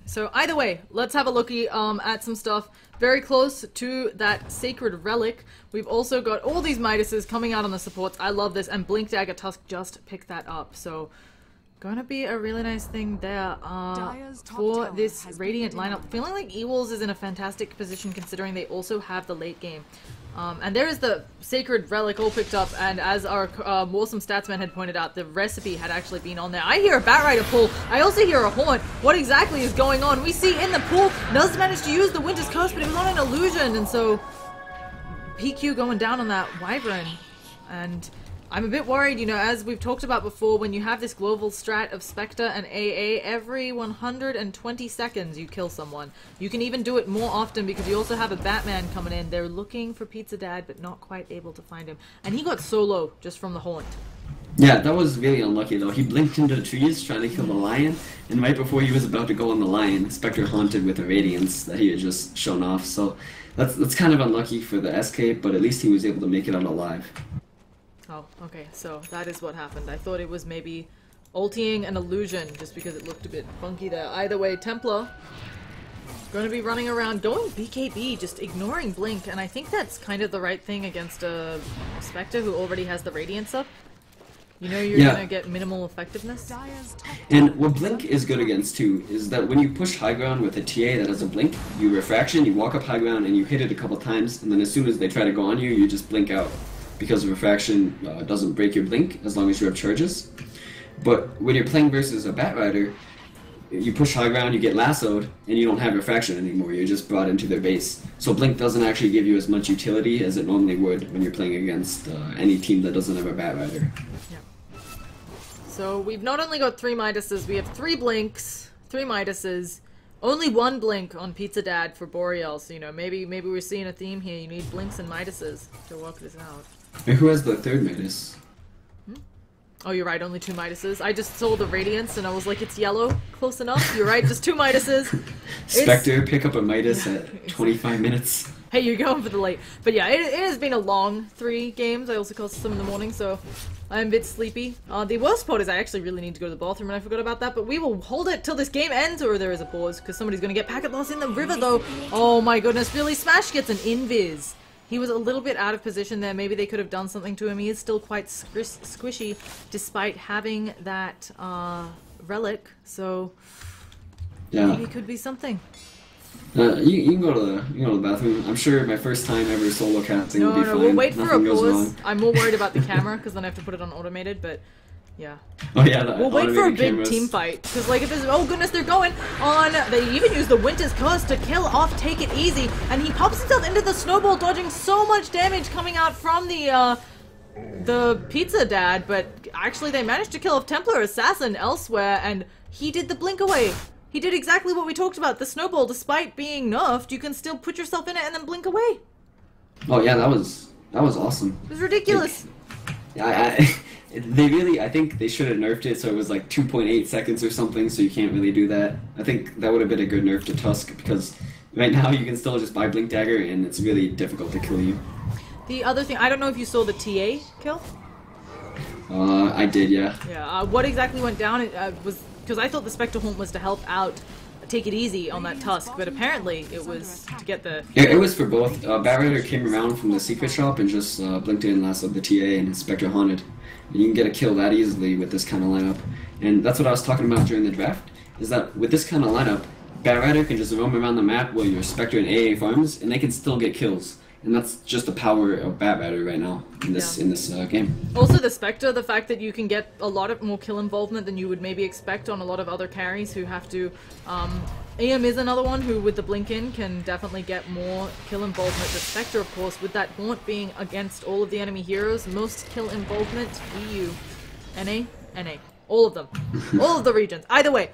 So either way, let's have a looky at some stuff very close to that Sacred Relic. We've also got all these Midases coming out on the supports. I love this, and Blink Dagger Tusk just picked that up. So gonna be a really nice thing there for this Radiant lineup. Feeling like Ewolves is in a fantastic position considering they also have the late game. And there is the Sacred Relic all picked up, and as our awesome Statsman had pointed out, the recipe had actually been on there. I hear a Bat Rider pull. I also hear a Haunt. What exactly is going on? We see in the pool, Nuz managed to use the Winter's Curse, but it was on an illusion, and so PQ going down on that Wyvern. And I'm a bit worried, you know, as we've talked about before, when you have this global strat of Spectre and AA, every 120 seconds you kill someone. You can even do it more often because you also have a Batman coming in. They're looking for Pizza Dad, but not quite able to find him. And he got solo just from the Haunt. Yeah, that was really unlucky though. He blinked into the trees trying to kill the lion, and right before he was about to go on the lion, Spectre haunted with a Radiance that he had just shown off. So that's kind of unlucky for the SK, but at least he was able to make it out alive. Oh, okay, so that is what happened. I thought it was maybe ulting an illusion just because it looked a bit funky there. Either way, Templar going to be running around, going BKB, just ignoring Blink, and I think that's kind of the right thing against a Spectre who already has the Radiance up. You know you're going to get minimal effectiveness. And what Blink is good against too is that when you push high ground with a TA that has a Blink, you refraction, you walk up high ground and you hit it a couple times, and then as soon as they try to go on you, you just blink out. Because refraction doesn't break your blink as long as you have charges. But when you're playing versus a Bat Rider, you push high ground, you get lassoed, and you don't have refraction anymore. You're just brought into their base. So blink doesn't actually give you as much utility as it normally would when you're playing against any team that doesn't have a Bat Rider. Yeah. So we've not only got 3 Midases, we have 3 Blinks, 3 Midases, only 1 Blink on Pizza Dad for Boreal. So, you know, maybe we're seeing a theme here. You need Blinks and Midases to work this out. And who has the 3rd Midas? Oh, you're right, only 2 Midases. I just saw the Radiance and I was like, it's yellow. Close enough. You're right, just 2 Midases. Spectre, pick up a Midas at 25 minutes. Hey, you're going for the late. But yeah, it has been a long 3 games. I also called some in the morning, so I'm a bit sleepy. The worst part is I actually really need to go to the bathroom and I forgot about that, but we will hold it till this game ends or there is a pause, because somebody's going to get packet loss in the river though. Oh my goodness, really? Smash gets an invis. He was a little bit out of position there. Maybe they could have done something to him. He is still quite squishy despite having that relic, so yeah, maybe it could be something. You can go to the bathroom. I'm sure my first time ever solo casting will be fine. We'll wait for a Nothing goes pause. wrong. I'm more worried about the camera because then I have to put it on automated, but Yeah. Oh yeah, the We'll wait for a automated big cameras. team fight. Because, like, if there's... Oh, goodness, they're going on... They even use the Winter's Curse to kill off Take It Easy. And he pops himself into the snowball, dodging so much damage coming out from the Pizza Dad. But actually, they managed to kill off Templar Assassin elsewhere. And he did the blink away. He did exactly what we talked about. The snowball, despite being nerfed, you can still put yourself in it and then blink away. Oh yeah, that was awesome. It was ridiculous. I think they should have nerfed it so it was like 2.8 seconds or something, so you can't really do that. I think that would have been a good nerf to Tusk, because right now you can still just buy Blink Dagger and it's really difficult to kill you. The other thing, I don't know if you saw the TA kill. I did, yeah. Yeah, what exactly went down was... Because I thought the Spectre Haunt was to help out Take It Easy on that Tusk, but apparently it was to get the... It was for both. Batrider came around from the secret shop and just blinked in last of the TA and Spectre Haunted. And you can get a kill that easily with this kind of lineup. And that's what I was talking about during the draft, is that with this kind of lineup, Batrider can just roam around the map while your Spectre and AA farms, and they can still get kills. And that's just the power of Batrider right now in this game. Also the Spectre, the fact that you can get a lot of more kill involvement than you would maybe expect on a lot of other carries who have to... AM is another one who, with the blink in, can definitely get more kill involvement. The Spectre, of course, with that Haunt being against all of the enemy heroes, most kill involvement, EU, NA, NA. All of them. All of the regions. Either way.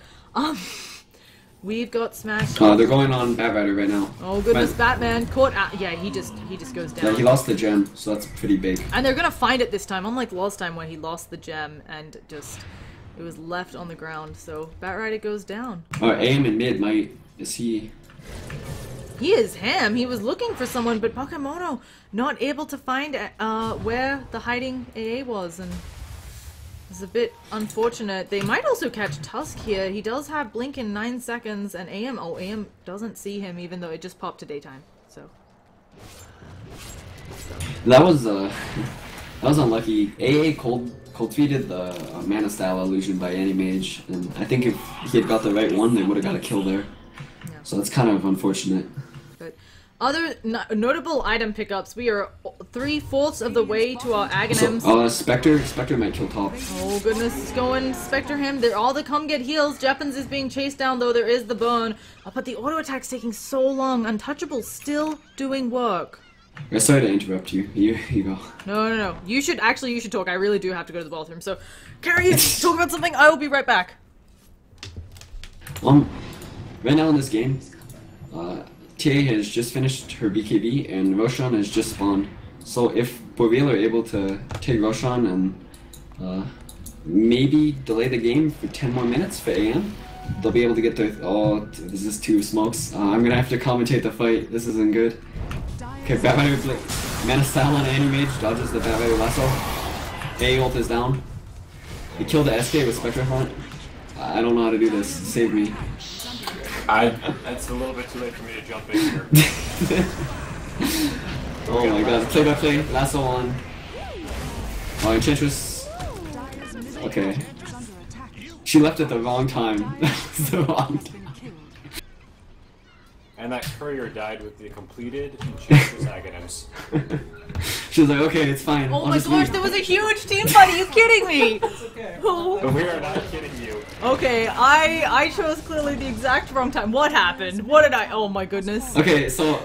We've got smashed. They're going on Batrider right now. Oh goodness, Batman caught. Yeah, he just goes down. Yeah, he lost the gem, so that's pretty big. And they're gonna find it this time, unlike last time when he lost the gem and just it was left on the ground. So Batrider goes down. AM in mid is he? He is Ham. He was looking for someone, but Bakemono not able to find where the hiding AA was, and it's a bit unfortunate. They might also catch Tusk here. He does have blink in 9 seconds, and AM doesn't see him, even though it just popped to daytime. So that was unlucky. AA cold feeded the Mana Style illusion by Animage, and I think if he had got the right one, they would have got a kill there. Yeah. So that's kind of unfortunate. But other notable item pickups, we are 3/4 of the way to our Aghanims. So, Spectre might kill top. Oh goodness, it's going Spectre him. They're all the come get heals. Jeppens is being chased down, though there is the burn. But the auto attack's taking so long. Untouchable still doing work. Sorry to interrupt you. You go. No. You should talk. I really do have to go to the bathroom. So, Carrie, talk about something. I will be right back. Right now in this game, TA has just finished her BKB and Roshan has just spawned. So if Boreal are able to take Roshan and maybe delay the game for 10 more minutes for AM, they'll be able to get their... Oh, this is 2 smokes. I'm gonna have to commentate the fight. This isn't good. Okay, Batrider like Mana Style on Animage, dodges the Batrider lasso. A ult is down. He killed the SK with Spectre Haunt. I don't know how to do this. Save me. It's a little bit too late for me to jump in here. Oh my god, play by play, lasso on. Oh, Enchantress. Okay. She left at the wrong time. The wrong time. And that courier died with the completed Enchantress Aghanims. She was like, okay, it's fine. Oh I'll my just gosh, leave. there was a huge team fight. Are you kidding me? It's okay. Oh. But we are not kidding you. Okay, I chose clearly the exact wrong time. What happened? What did I? Oh my goodness. Okay, so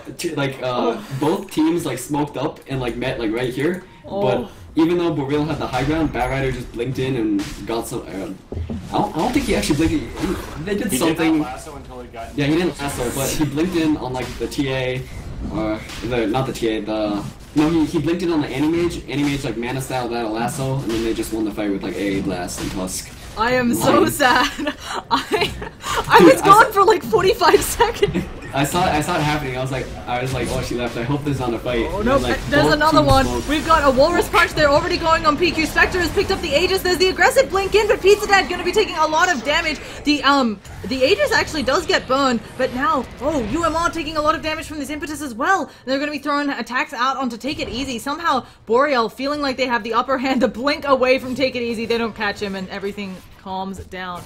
both teams like smoked up and like met like right here, but even though Boreal had the high ground, Batrider just blinked in and got some. I don't think he actually blinked. They did something. He did not lasso until he got. Yeah, he didn't lasso, but he blinked in on like the TA, or not the TA. He blinked in on the Animage. Animage like Mana Style that lasso, and then they just won the fight with like AA Blast and Tusk. I am so sad. I was gone for like 45 seconds. I saw it happening. I was like, oh, she left. I hope there's not a fight. Oh no, like, there's another one. Smoke. We've got a Walrus Punch. They're already going on PQ. Spectre has picked up the Aegis. There's the aggressive blink in, but Pizza Dad gonna be taking a lot of damage. The Aegis actually does get burned, but now, UMR taking a lot of damage from this impetus as well. They're gonna be throwing attacks out onto Take It Easy. Somehow, Boreal feeling like they have the upper hand, the blink away from Take It Easy. They don't catch him, and everything calms down.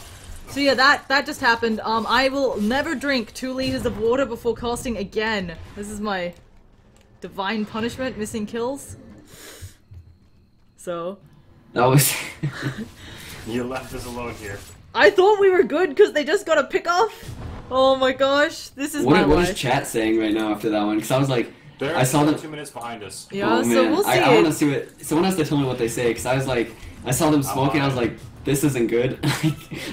So yeah, that just happened. I will never drink 2 liters of water before casting again. This is my divine punishment, missing kills. So That was You left us alone here. I thought we were good because they just got a pick off. Oh my gosh, this is my What life. is chat saying right now after that one? Because I was like, They're I saw them. 2 minutes behind us. Yeah, Oh, so man. we'll see. I want to see what. Someone has to tell me what they say. Because I was like, I saw them smoking. I was like, this isn't good.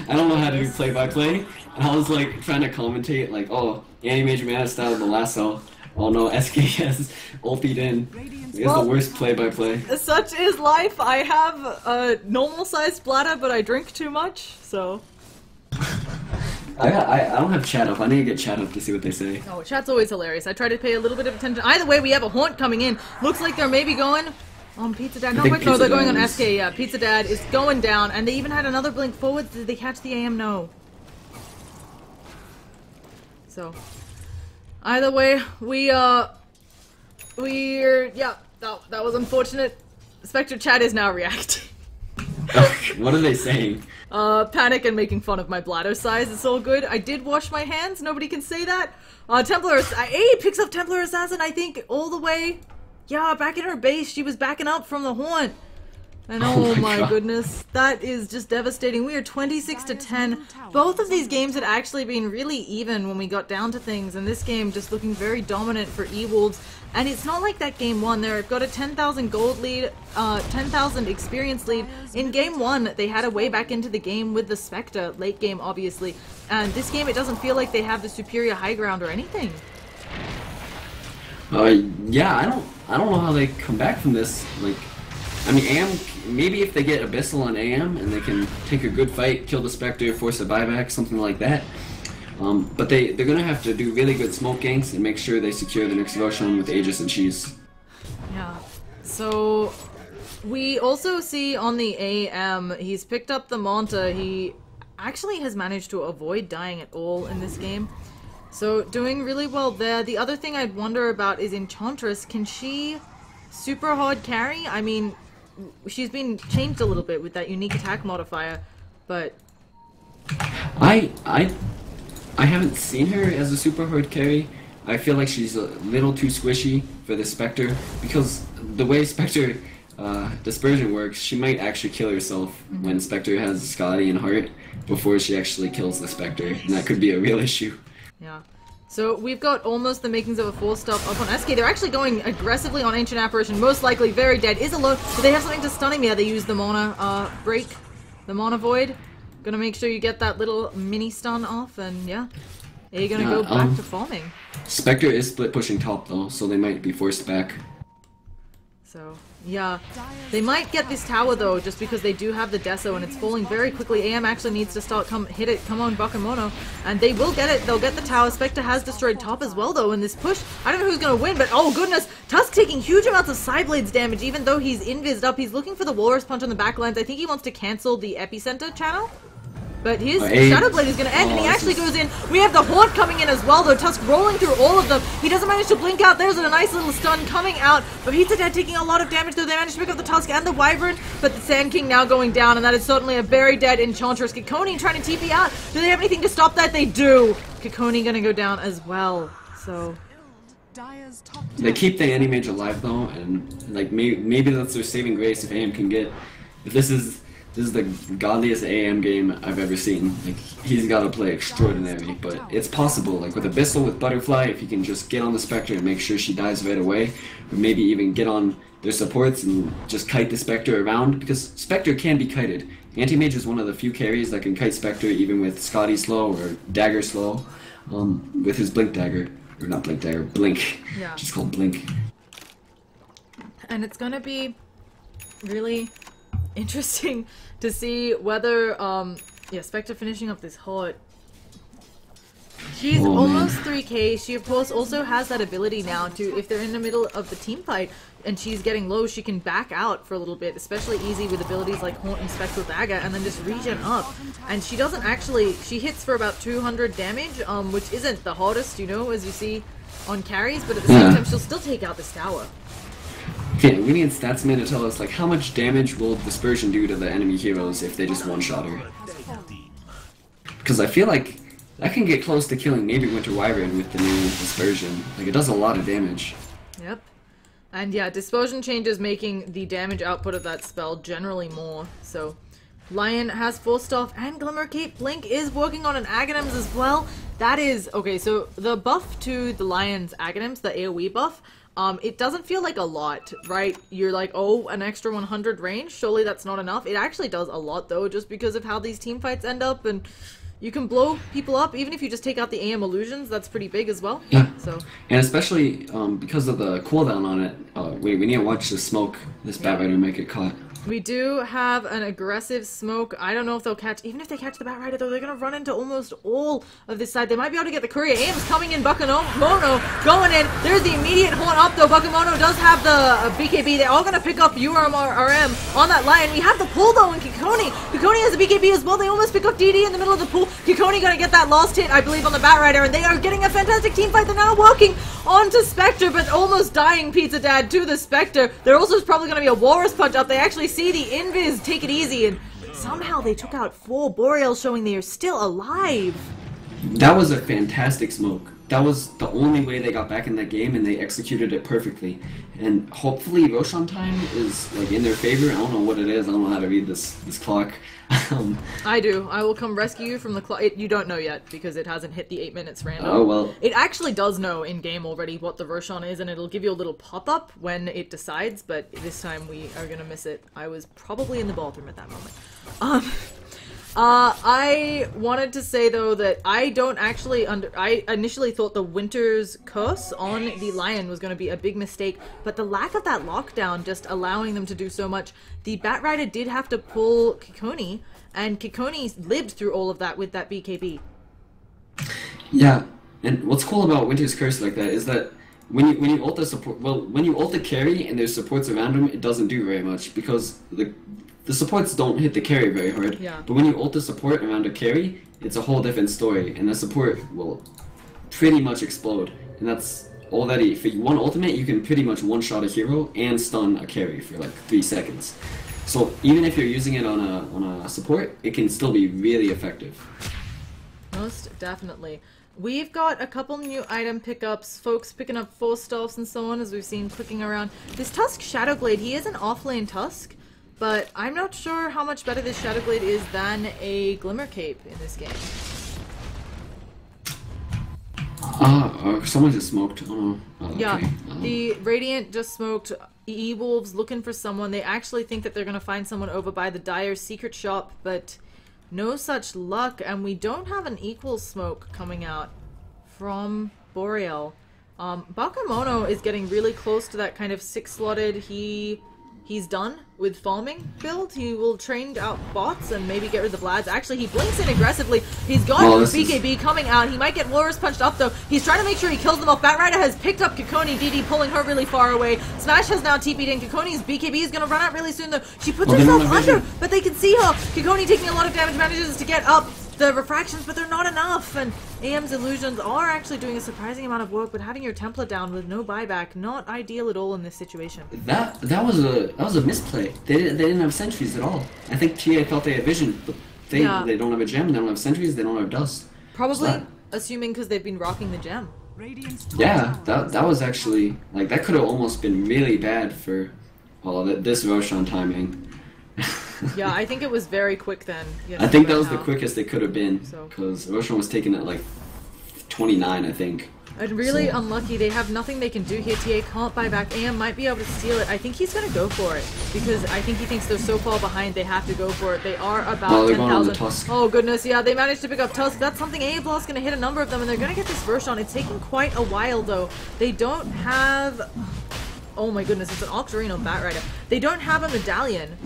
I don't know how to do play-by-play. And I was like trying to commentate, like, oh, Anti-Major Mana style of the lasso. Oh no, SKS ultied in. It's the worst play-by-play. Such is life. I have a normal-sized bladder, but I drink too much, so... I don't have chat up. I need to get chat up to see what they say. Oh, chat's always hilarious. I try to pay a little bit of attention. Either way, we have a haunt coming in. Looks like they're maybe going on Pizza Dad. No, think wait, no, Pizza they're going Dad on is- SK. Yeah, Pizza Dad is going down, and they even had another blink forward. Did they catch the AM? No. So, either way, we're yeah. That was unfortunate. Spectre chat is now reacting. What are they saying? Panic and making fun of my bladder size. It's all good. I did wash my hands. Nobody can say that. Templar, A picks up Templar Assassin, I think, all the way. Yeah, back in her base. She was backing up from the haunt. And oh my God. goodness, that is just devastating. We are 26 to 10. Both of these games had actually been really even when we got down to things, and this game just looking very dominant for E-Wolves. And it's not like that game one. They've got a 10,000 gold lead, 10,000 experience lead. In game one, they had a way back into the game with the Spectre, late game obviously. And this game, it doesn't feel like they have the superior high ground or anything. Yeah, I don't know how they come back from this. Like, I mean, AM, maybe if they get Abyssal on AM and they can take a good fight, kill the Spectre, force a buyback, something like that. But they're gonna have to do really good smoke ganks and make sure they secure the next Devotion with Aegis and Cheese. Yeah. So we also see on the AM, he's picked up the Manta. He actually has managed to avoid dying at all in this game. So doing really well there. The other thing I'd wonder about is Enchantress. Can she super hard carry? I mean, she's been changed a little bit with that unique attack modifier, but I haven't seen her as a super hard carry. I feel like she's a little too squishy for the Spectre, because the way Spectre Dispersion works, she might actually kill herself when Spectre has Scotty and Heart before she actually kills the Spectre, and that could be a real issue. yeah. So we've got almost the makings of a 4-stop up on SK. They're actually going aggressively on Ancient Apparition. Most likely very dead. Is alone. Do they have something to stun him? Yeah, they use the Mana break. The Mana Void. Gonna make sure you get that little mini stun off, and yeah. Are you gonna go back to farming? Spectre is split pushing top though, so they might be forced back. So, yeah. They might get this tower though, just because they do have the Deso and it's falling very quickly. AM actually needs to start, hit it, come on Bakemono. And they will get it, they'll get the tower. Spectre has destroyed top as well though in this push. I don't know who's gonna win, but oh goodness! Tusk taking huge amounts of Psyblades damage, even though he's invised up. He's looking for the Walrus Punch on the backlines. I think he wants to cancel the Epicenter channel. But his Shadow Blade is going to end, and he actually goes in. We have the Haunt coming in as well, though. Tusk rolling through all of them. He doesn't manage to blink out. There's a nice little stun coming out. But Pizza Dad taking a lot of damage, though. They managed to pick up the Tusk and the Wyvern. But the Sand King now going down, and that is certainly a very dead Enchantress. Kikoni trying to TP out. Do they have anything to stop that? They do. Kikoni going to go down as well. So... They keep the Anti-Mage alive though, and like maybe that's their saving grace if AM can get. If this is the godliest AM game I've ever seen. Like, he's got to play extraordinary, but it's possible. Like with Abyssal, with Butterfly, if he can just get on the Spectre and make sure she dies right away, or maybe even get on their supports and just kite the Spectre around, because Spectre can be kited. Anti-Mage is one of the few carries that can kite Spectre even with Scotty slow or Dagger slow, with his Blink Dagger. Or not Blink Dagger, Blink. Yeah. Just called Blink. And it's gonna be really interesting to see whether, yeah, Spectre finishing up this horde. She's almost 3k. She, of course, also has that ability now to, if they're in the middle of the team fight and she's getting low, she can back out for a little bit, especially easy with abilities like Haunt and Spectral Dagger, and then just regen up. And she doesn't actually, she hits for about 200 damage, which isn't the hardest, you know, as you see on carries, but at the same time, she'll still take out this tower. Okay, we need Statsman to tell us, like, how much damage will Dispersion do to the enemy heroes if they just one-shot her? Because I feel like that can get close to killing maybe Winter Wyvern with the new Dispersion. Like, it does a lot of damage. Yep. And yeah, Dispersion changes making the damage output of that spell generally more, so Lion has full stuff, and Glimmer Cape Blink is working on an Aghanims as well. That is... Okay, so the buff to the Lion's Aghanims, the AoE buff, it doesn't feel like a lot, right? You're like, oh, an extra 100 range? Surely that's not enough. It actually does a lot, though, just because of how these team fights end up, and you can blow people up, even if you just take out the AM illusions. That's pretty big as well. Yeah. So. And especially because of the cooldown on it, we need to watch the smoke. This Bat Rider might get caught. We do have an aggressive smoke. I don't know if they'll catch... Even if they catch the Bat Rider, though, they're going to run into almost all of this side. They might be able to get the courier. Aim's coming in. Bakemono going in. There's the immediate horn up, though. Bakemono does have the BKB. They're all going to pick up URM on that Lion. We have the pull, though, in Kikoni. Kikoni has a BKB as well. They almost pick up DD in the middle of the pool. Kikoni going to get that last hit, I believe, on the Bat Rider, and they are getting a fantastic team fight. They're now working onto Spectre, but almost dying Pizza Dad to the Spectre. There also is probably going to be a Walrus Punch up. They actually see the Invis take it easy, and somehow they took out 4 Boreal, showing they are still alive. That was a fantastic smoke. That was the only way they got back in that game, and they executed it perfectly. And hopefully Roshan time is like in their favor. I don't know what it is. I don't know how to read this clock. I do. I will come rescue you from the clock. You don't know yet because it hasn't hit the 8 minutes random. Oh well. It actually does know in game already what the Roshan is, and it'll give you a little pop-up when it decides. But this time we are gonna miss it. I was probably in the bathroom at that moment. I wanted to say, though, that I don't actually I initially thought the Winter's Curse on the Lion was going to be a big mistake, but the lack of that lockdown just allowing them to do so much. The Bat Rider did have to pull Kikoni, and Kikoni lived through all of that with that BKB. Yeah, and what's cool about Winter's Curse like that is that when you ult the support, well, when you ult the carry and there's supports around him, it doesn't do very much because the supports don't hit the carry very hard. Yeah. But when you ult the support around a carry, it's a whole different story, and the support will pretty much explode. And that's already, for one ultimate, you can pretty much one-shot a hero and stun a carry for like 3 seconds. So even if you're using it on a support, it can still be really effective. Most definitely. We've got a couple new item pickups, folks picking up 4 staffs and so on, as we've seen clicking around. This Tusk Shadowblade, he is an off-lane Tusk, but I'm not sure how much better this Shadowblade is than a Glimmer Cape in this game. Someone just smoked. Oh, Yeah, okay. the Radiant just smoked. E-Wolves looking for someone. They actually think that they're going to find someone over by the Dyer's secret shop, but no such luck, and we don't have an equal smoke coming out from Boreal. Bakemono is getting really close to that kind of 6-slotted. He's done with farming build. He will train out bots and maybe get rid of the Vlads. Actually, he blinks in aggressively. He's got BKB coming out. He might get Walrus punched up, though. He's trying to make sure he kills them off. Bat Rider has picked up Kikoni, DD pulling her really far away. Smash has now TP'd in. Kikoni's BKB is going to run out really soon, though. She puts herself under, but they can see her. Kikoni taking a lot of damage, manages to get up the refractions, but they're not enough, and AM's illusions are actually doing a surprising amount of work, but having your template down with no buyback, not ideal at all in this situation. That was a misplay. They didn't have sentries at all. I think TA thought they had vision, but they don't have a gem, they don't have sentries, they don't have dust. Probably assuming because they've been rocking the gem. Yeah, that was actually, like, that could have almost been really bad for this Roshan timing. Yeah, I think it was very quick then. Yes, I think that was the quickest they could have been, So. because Roshan was taking it like 29, I think. And really unlucky. They have nothing they can do here. TA can't buy back. AM might be able to steal it. I think he's going to go for it, because I think he thinks they're so far behind they have to go for it. They are about 10,000. Oh goodness, yeah, they managed to pick up Tusk. That's something AA Plus is going to hit a number of them, and they're going to get this Roshan. It's taking quite a while, though. They don't have... Oh my goodness, it's an Octarino Bat Rider. They don't have a medallion.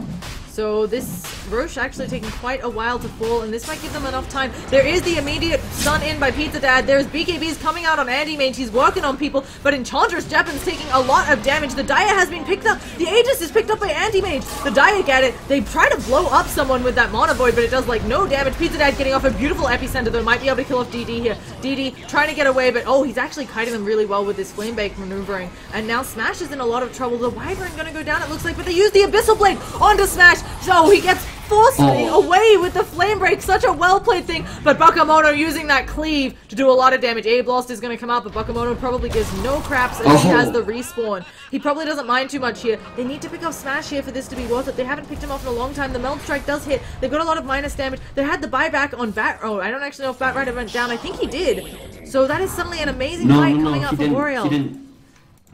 So this Roche actually taking quite a while to fall, and this might give them enough time. There is the immediate stun in by Pizza Dad. There's BKBs coming out on Anti-Mage. He's working on people, but Enchantress Jeppin's taking a lot of damage. The Dia has been picked up. The Aegis is picked up by Anti-Mage. The Dia get it. They try to blow up someone with that Mana Void, but it does like no damage. Pizza Dad getting off a beautiful Epicenter, though. Might be able to kill off DD here. DD trying to get away, but oh, he's actually kiting them really well with this Flame Bake maneuvering. And now Smash is in a lot of trouble. The Wyvern gonna go down, it looks like, but they use the Abyssal Blade onto Smash. So he gets forced away with the flame break. Such a well-played thing, but Bakemono using that cleave to do a lot of damage. Abe Lost is going to come out, but Bakemono probably gives no craps as he has the respawn. He probably doesn't mind too much here. They need to pick off Smash here for this to be worth it. They haven't picked him off in a long time. The Melt Strike does hit. They've got a lot of minus damage. They had the buyback on Bat. Oh, I don't actually know if Bat Rider went down. I think he did. So that is suddenly an amazing fight coming up for Boreal.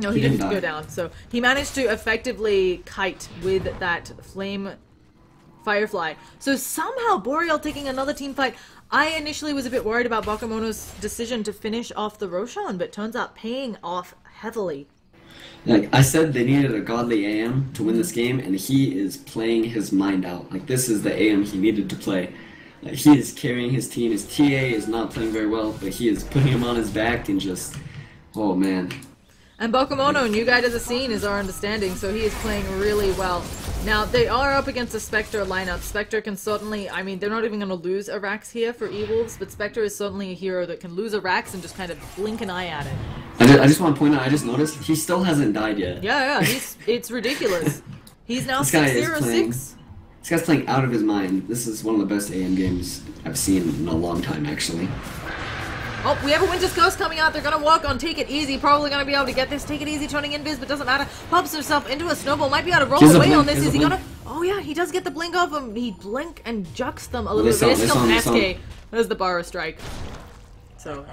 No, he didn't go down. So he managed to effectively kite with that flame Firefly. So somehow Boreal taking another team fight. I initially was a bit worried about Bakemono's decision to finish off the Roshan, but turns out paying off heavily. Like I said, they needed a godly AM to win this game, and he is playing his mind out. Like this is the AM he needed to play. He is carrying his team. His TA is not playing very well, but he is putting him on his back and just, oh man. And Bakemono, new guy to the scene is our understanding, so he is playing really well. Now, they are up against a Spectre lineup. Spectre can certainly, I mean, they're not even going to lose a Rax here for E-Wolves, but Spectre is certainly a hero that can lose a Rax and just kind of blink an eye at it. I just want to point out, I just noticed, he still hasn't died yet. Yeah, it's ridiculous. He's now 6-0-6. This guy's playing out of his mind. This is one of the best AM games I've seen in a long time, actually. Oh, we have a Winter's Curse coming out. They're going to walk on Take It Easy. Probably going to be able to get this. Take It Easy turning invis, but doesn't matter. Pops himself into a snowball. Might be able to roll away on this. Is he going to... Oh, yeah, he does get the blink off him. He blink and jux them a little bit. There's still an SK. There's the Burrow Strike. So,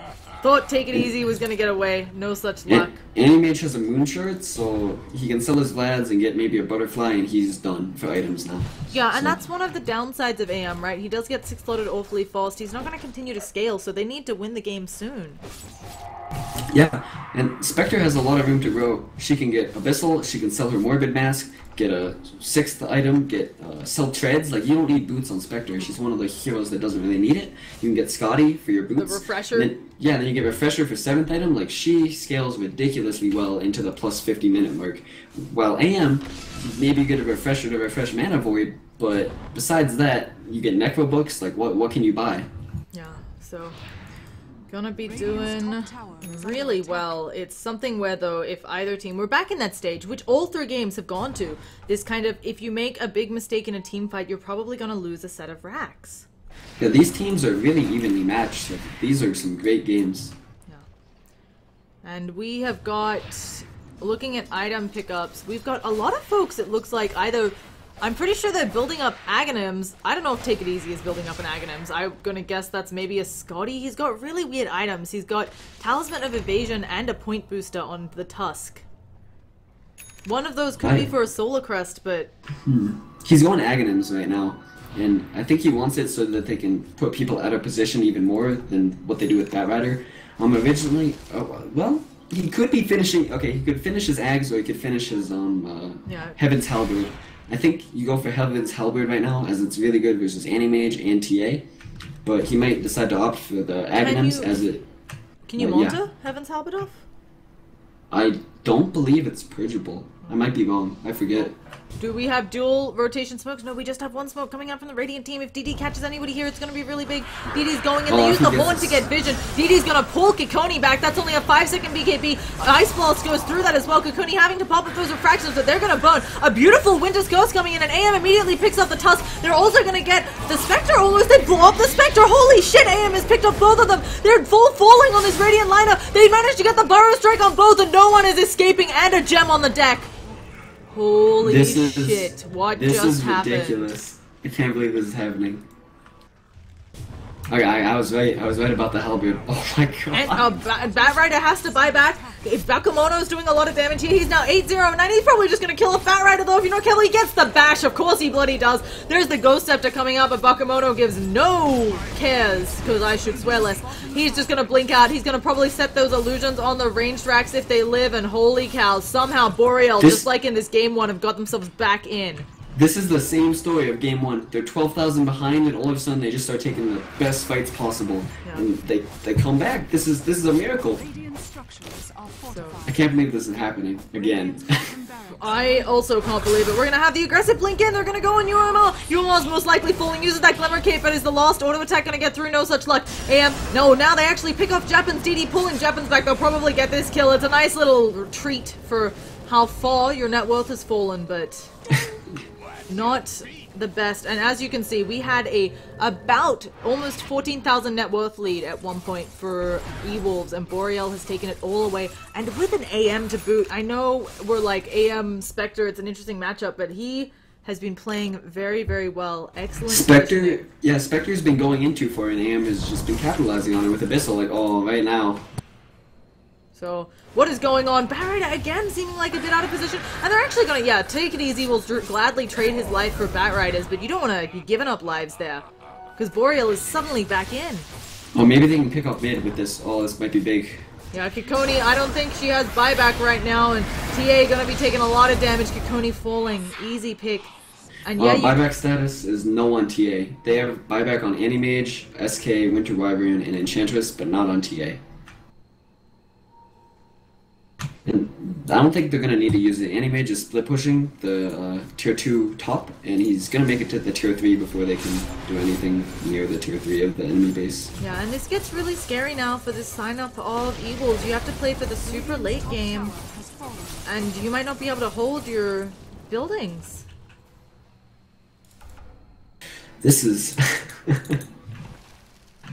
thought Take It Easy was going to get away. No such luck. Animage has a moon shirt, so he can sell his Vlads and get maybe a butterfly, and he's done for items now. Yeah, and that's one of the downsides of AM, right? He does get 6-loaded awfully fast. He's not going to continue to scale, so they need to win the game soon. Yeah, and Spectre has a lot of room to grow. She can get Abyssal, she can sell her Morbid Mask, get a 6th item, sell treads. Like, you don't need boots on Spectre. She's one of the heroes that doesn't really need it. You can get Scotty for your boots. The refresher. Then you get refresher for 7th item. Like, she scales ridiculously well into the plus 50-minute mark. While AM, maybe you get a refresher to refresh Mana Void, but besides that, you get Necro books. Like, what can you buy? Yeah, so... Gonna be doing really well. It's something where, though, if either team... We're back in that stage, which all 3 games have gone to. This kind of, if you make a big mistake in a team fight, you're probably gonna lose a set of racks. Yeah, these teams are really evenly matched. Like, these are some great games. Yeah. And we have got... Looking at item pickups, we've got a lot of folks, it looks like, either... I'm pretty sure they're building up Aghanims. I don't know if Take It Easy is building up an Aghanims. I'm gonna guess that's maybe a Scotty. He's got really weird items. He's got Talisman of Evasion and a point booster on the Tusk. One of those could be for a Solar Crest, but... He's going Aghanims right now. And I think he wants it so that they can put people out of position even more than what they do with Bat Rider. Originally... well... He could be finishing... Okay, he could finish his Ags or he could finish his Heaven's Halberd. I think you go for Heaven's Halberd right now, as it's really good versus Animage and TA. But he might decide to opt for the Aghanims as it... Can you Monta Heaven's Halberd off? I don't believe it's purgeable. I might be wrong. I forget. Do we have dual rotation smokes? No, we just have one smoke coming out from the Radiant team. If DD catches anybody here, it's going to be really big. DD's going in. They use the horn to get vision. DD's going to pull Kikoni back. That's only a 5-second BKB. Ice Blast goes through that as well. Kikoni having to pop up those refractions, but they're going to burn. A beautiful Winter's Curse coming in, and AM immediately picks up the Tusk. They're also going to get the Spectre almost. They blow up the Spectre. Holy shit, AM has picked up both of them. They're full falling on this Radiant lineup. They managed to get the Burrow Strike on both, and no one is escaping, and a gem on the deck. Holy shit, what just happened? This is ridiculous. I can't believe this is happening. Okay, I was right about the Halberd. Oh my god. And Bat Rider has to buy back. If Bakemono is doing a lot of damage here, he's now 8-0-9. He's probably just going to kill a Fat Rider, though. If you're not careful, he gets the bash. Of course he bloody does. There's the Ghost Scepter coming out, but Bakemono gives no cares, because I should swear less. He's just going to blink out. He's going to probably set those illusions on the ranged racks if they live, and holy cow, somehow Boreal, just like in this game 1, have got themselves back in. This is the same story of game 1. They're 12,000 behind, and all of a sudden they just start taking the best fights possible, and they come back. This is a miracle. I can't believe this is happening again. I also can't believe it. We're gonna have the aggressive blink in. They're gonna go on UML. UML's most likely falling. Uses that Glimmer Cape, but is the lost auto attack gonna get through? No such luck. AM, no, now they actually pick off Japan's. DD pulling Japan's back. They'll probably get this kill. It's a nice little treat for how far your net worth has fallen, but not the best. And as you can see, we had a about almost 14,000 net worth lead at one point for E-Wolves, and Boreal has taken it all away. And with an AM to boot, I know we're like AM Spectre, it's an interesting matchup, but he has been playing very, very well. Excellent. Spectre, yeah, Spectre's been going into for an AM has just been capitalizing on it with Abyssal, like, oh, right now. So, what is going on? Batrider again seeming like a bit out of position. And they're actually going to, yeah, take it easy. Will gladly trade his life for Batriders, but you don't want to be giving up lives there. Because Boreal is suddenly back in. Oh, maybe they can pick up mid with this. Oh, this might be big. Yeah, Kikoni, I don't think she has buyback right now, and TA going to be taking a lot of damage. Kikoni falling. Easy pick. And yeah, buyback status is no on TA. They have buyback on Animage, SK, Winter Wyvern, and Enchantress, but not on TA. And I don't think they're going to need to use it. Animage is split pushing the tier 2 top, and he's going to make it to the tier 3 before they can do anything near the tier 3 of the enemy base. Yeah, and this gets really scary now for this sign-up of Eagles. You have to play for the super late game, and you might not be able to hold your buildings. This is...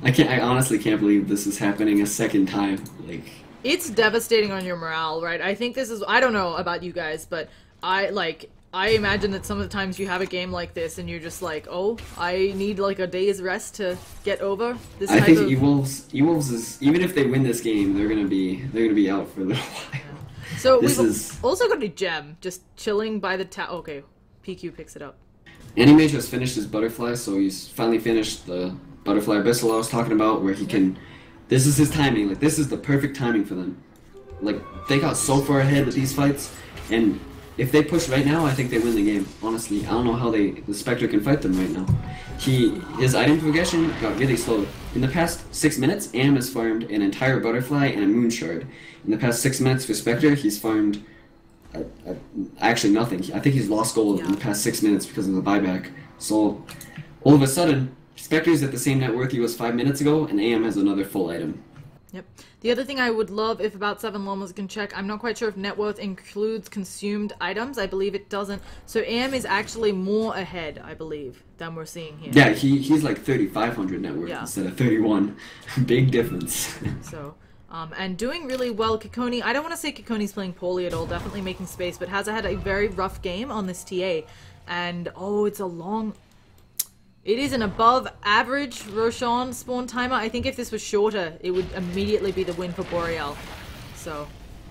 I honestly can't believe this is happening a second time. Like... It's devastating on your morale, right? I think this is... I don't know about you guys, but I imagine that some of the times you have a game like this and you're just like, oh, I need like a day's rest to get over this type of... I think E-Wolves is... Even if they win this game, they're gonna be out for a little while. So we've also got a Gem, just chilling by the tower. Okay, PQ picks it up. Animage has finished his butterfly, so he's finally finished the butterfly abyssal I was talking about, where he can... This is his timing. Like, this is the perfect timing for them. Like, they got so far ahead with these fights, and if they push right now, I think they win the game. Honestly, I don't know how the Spectre can fight them right now. His item progression got really slow. In the past 6 minutes, Am has farmed an entire butterfly and a moon shard. In the past 6 minutes for Spectre, he's farmed actually nothing. I think he's lost gold in the past 6 minutes because of the buyback. So, all of a sudden, Spectre's at the same net worth he was 5 minutes ago, and AM has another full item. Yep. The other thing I would love if about 7 llamas can check, I'm not quite sure if net worth includes consumed items. I believe it doesn't. So AM is actually more ahead, I believe, than we're seeing here. Yeah, he's like 3,500 net worth instead of 31. Big difference. So, and doing really well. Kikoni, I don't want to say Kikoni's playing poorly at all, definitely making space, but has had a very rough game on this TA. And, oh, it's a long... It is an above average Roshan spawn timer. I think if this was shorter, it would immediately be the win for Boreal. So.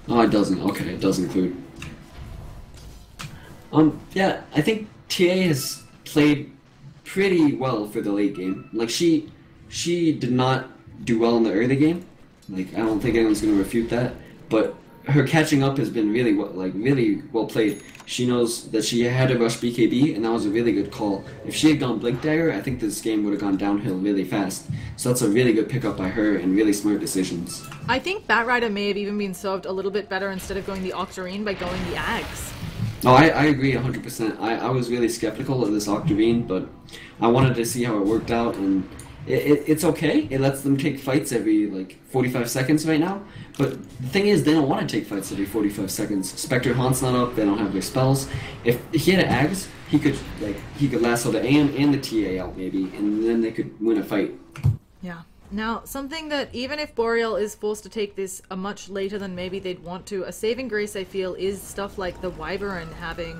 Oh, it doesn't. Okay, it does include. Yeah, I think TA has played pretty well for the late game. Like, she did not do well in the early game. Like, I don't think anyone's going to refute that. But her catching up has been really well played. She knows that she had to rush BKB, and that was a really good call. If she had gone Blink Dagger, I think this game would have gone downhill really fast. So that's a really good pickup by her, and really smart decisions. I think Batrider may have even been served a little bit better instead of going the Octarine by going the Ags. Oh, I agree 100%. I was really skeptical of this Octarine, but I wanted to see how it worked out, and it's okay. It lets them take fights every, like, 45 seconds right now. But the thing is, they don't want to take fights every 45 seconds. Spectre Haunt's not up, they don't have their spells. If he had an Ags, he could lasso the AM and the TA out, maybe, and then they could win a fight. Yeah. Now, something that, even if Boreal is forced to take this a much later than maybe they'd want to, a saving grace, I feel, is stuff like the Wyvern having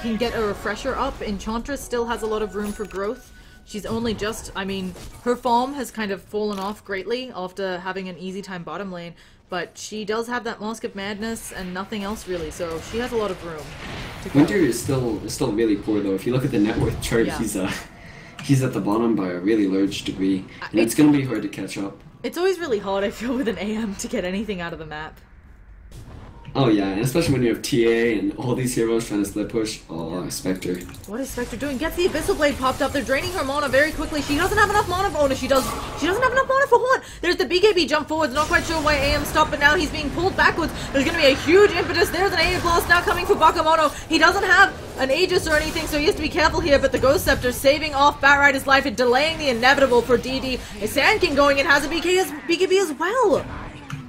can get a refresher up. Enchantress still has a lot of room for growth. She's only just, I mean, her farm has kind of fallen off greatly after having an easy time bottom lane, but she does have that Mask of Madness and nothing else really, so she has a lot of room to go. Winter is still really poor though. If you look at the net worth chart, he's at the bottom by a really large degree, and it's going to be hard to catch up. It's always really hard, I feel, with an AM to get anything out of the map. Oh yeah, and especially when you have TA and all these heroes trying to split push. Oh, Spectre. What is Spectre doing? Gets the Abyssal Blade popped up. They're draining her mana very quickly. She doesn't have enough mana for... Oh no, she doesn't have enough mana for what? There's the BKB jump forwards. Not quite sure why AM stopped, but now he's being pulled backwards. There's going to be a huge impetus. There's an AA Blast now coming for Bakamoto. He doesn't have an Aegis or anything, so he has to be careful here, but the Ghost Scepter saving off Batrider's life and delaying the inevitable for DD. A Sand King going in has a BKB as well.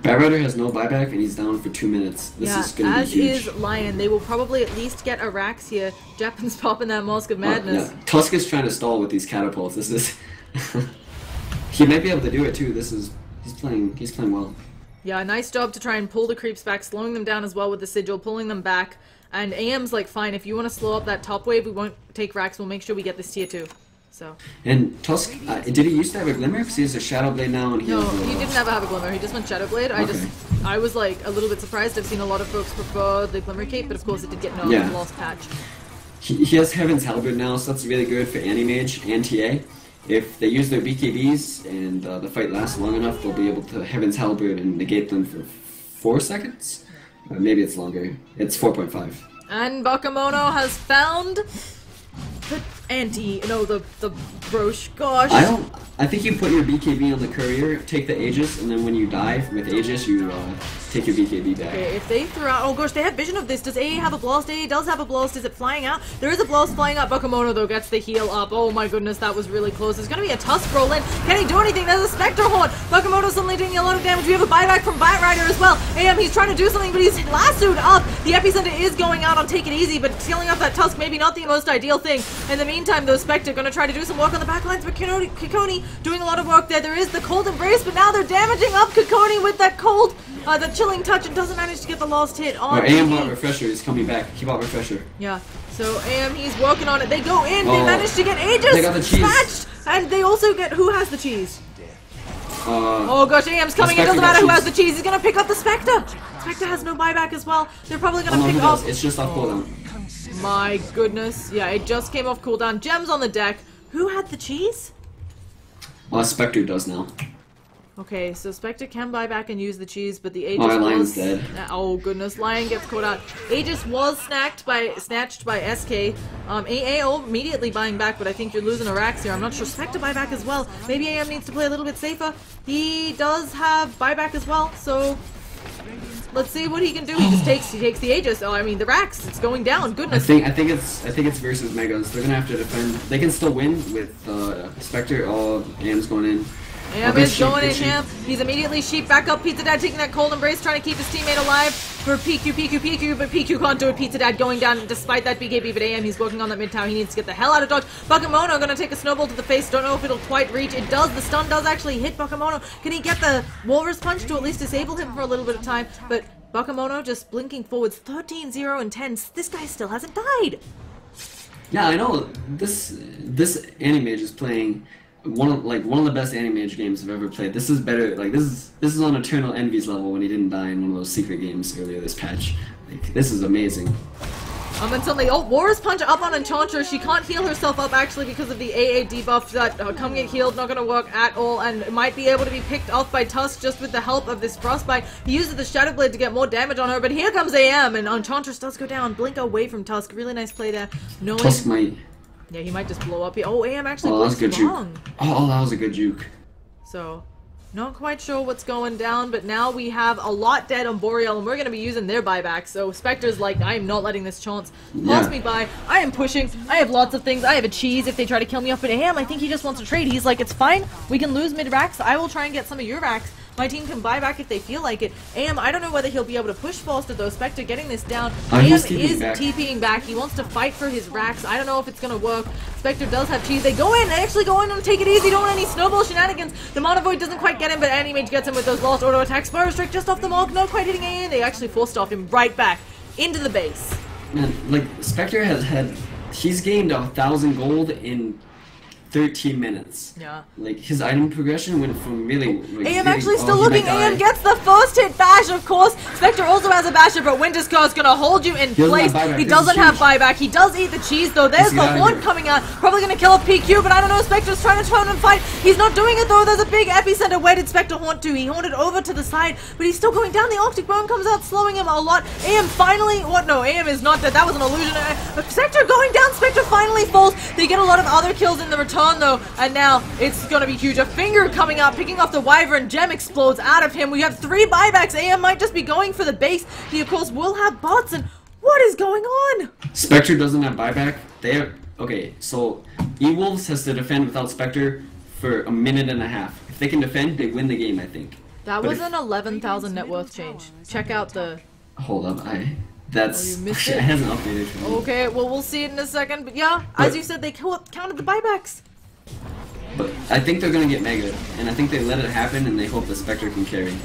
Batrider has no buyback and he's down for 2 minutes. This is gonna be huge. As is Lion. They will probably at least get a Rax here. Japan's popping that Mask of Madness. Yeah. Tusk is trying to stall with these catapults. This is he might be able to do it too. He's playing well. Yeah, nice job to try and pull the creeps back, slowing them down as well with the sigil, pulling them back. And AM's like, fine, if you want to slow up that top wave, we won't take Rax, we'll make sure we get this tier 2. So. And Tusk, did he used to have a Glimmer? Because he has a Shadow Blade now and he No, has he didn't have a Glimmer, he just went Shadow Blade. Okay. I was like a little bit surprised. I've seen a lot of folks prefer the Glimmer Cape, but of course it did get nerfed in the last patch. He has Heaven's Halberd now, so that's really good for Anti-Mage and TA. If they use their BKBs and the fight lasts long enough, they'll be able to Heaven's Halberd and negate them for 4 seconds? Maybe it's longer. It's 4.5. And Bakemono has found the the brooch. Gosh. I think you put your BKB on the courier, take the Aegis, and then when you die with Aegis, you take your BKB back. Okay, if they throw out, oh gosh, they have vision of this. Does AA have a blast? AA does have a blast. Is it flying out? There is a blast flying out. Bakemono though gets the heal up. Oh my goodness, that was really close. There's gonna be a Tusk roll in. Can he do anything? There's a Spectre Horn. Bakemono suddenly doing a lot of damage. We have a buyback from Batrider as well. AM, he's trying to do something, but he's lassoed up. The epicenter is going out on Take It Easy, but sealing off that Tusk maybe not the most ideal thing. In the meantime, though, Spectre gonna try to do some work on the back lines, but Kikoni doing a lot of work there. There is the cold embrace, but now they're damaging up Kikoni with that cold, the chilling touch, and doesn't manage to get the last hit on. AM bought Refresher. He's coming back. He bought Refresher. Yeah. So AM, he's working on it. They go in. They manage to get Aegis they got the cheese. smashed, and they also get who has the cheese. Oh gosh, AM's coming. It doesn't matter who has the cheese. He's gonna pick up the Spectre. Spectre has no buyback as well. They're probably gonna pick up. It's just off cooldown. My goodness. Yeah, it just came off cooldown. Gems on the deck. Who had the cheese? Spectre does now. Okay, so Spectre can buy back and use the cheese, but the Aegis Lion's dead. Oh goodness, Lion gets caught out. Aegis was snatched by SK. AA immediately buying back, but I think you're losing a Rax here. I'm not sure. Spectre buyback as well. Maybe AM needs to play a little bit safer. He does have buyback as well, so let's see what he can do. He just takes the Aegis. Oh, I mean the Rax. It's going down. Goodness. I think it's versus Megas. They're gonna have to defend. They can still win with Spectre. Oh, AM's going in. AM is going in him. He's immediately sheep back up. Pizza Dad taking that cold embrace, trying to keep his teammate alive for PQ, but PQ can't do it. Pizza Dad going down despite that BKB, but AM, he's working on that mid tower. He needs to get the hell out of dodge. Bakemono gonna take a snowball to the face. Don't know if it'll quite reach. It does. The stun does actually hit Bakemono. Can he get the Walrus Punch to at least disable him for a little bit of time? But Bakemono just blinking forwards. 13, 0, and 10. This guy still hasn't died. Yeah, I know. This Anti-Mage is playing one of the best Anti-Mage games I've ever played. This is better. Like this is on Eternal Envy's level when he didn't die in one of those secret games earlier this patch. Like this is amazing. And suddenly, Walrus Punch up on Enchantress. She can't heal herself up actually because of the AA debuff that come get healed, not going to work at all, and might be able to be picked off by Tusk just with the help of this Frostbite. He uses the Shadow Blade to get more damage on her, but here comes AM, and Enchantress does go down. Blink away from Tusk. Really nice play there. Tusk might. Yeah, he might just blow up. Oh, AM actually that was a good juke. Oh, that was a good juke. So, not quite sure what's going down, but now we have a lot dead on Boreal, and we're going to be using their buyback. So Spectre's like, I am not letting this chance pass me by. I am pushing. I have lots of things. I have a cheese if they try to kill me off, but AM, I think he just wants to trade. He's like, it's fine. We can lose mid-racks. I will try and get some of your racks. My team can buy back if they feel like it. AM, I don't know whether he'll be able to push faster though. Spectre getting this down. AM is TPing back. He wants to fight for his racks. I don't know if it's going to work. Spectre does have cheese. They go in. They actually go in and take it easy. Don't want any snowball shenanigans. The Mana Void doesn't quite get him, but Anti-Mage gets him with those lost auto attacks. Spiral Strike just off the mark. Not quite hitting AA. They actually forced off him right back into the base. Man, like, Spectre he's gained 1,000 gold in 13 minutes. Yeah. Like, his item progression went from really... Like, AM actually still looking. AM gets the first hit bash, of course. Spectre also has a basher, but Winterscar's gonna hold you in place. He doesn't have buyback. He does eat the cheese, though. There's the horn coming out. Probably gonna kill a PQ, but I don't know. Spectre's trying to turn and fight. He's not doing it, though. There's a big epicenter. Where did Spectre haunt to? He haunted over to the side, but he's still going down. The Arctic Bone comes out, slowing him a lot. AM finally... What? No, AM is not dead. That was an illusion. Spectre going down. Spectre finally falls. They get a lot of other kills in the return, though, and now it's gonna be huge. A finger coming out, picking off the Wyvern. Gem explodes out of him. We have 3 buybacks. AM might just be going for the base. He, of course, will have bots. And what is going on? Spectre doesn't have buyback. They have... Okay, so E-Wolves has to defend without Spectre for a minute and a half. If they can defend, they win the game, I think. That But was if- an 11,000 net worth change. Check out the... Hold up, Oh, that's you missed it it? hasn't updated for me. Okay, well, we'll see it in a second. But yeah, as you said, they counted the buybacks. But I think they're gonna get mega, and I think they let it happen, and they hope the Spectre can carry.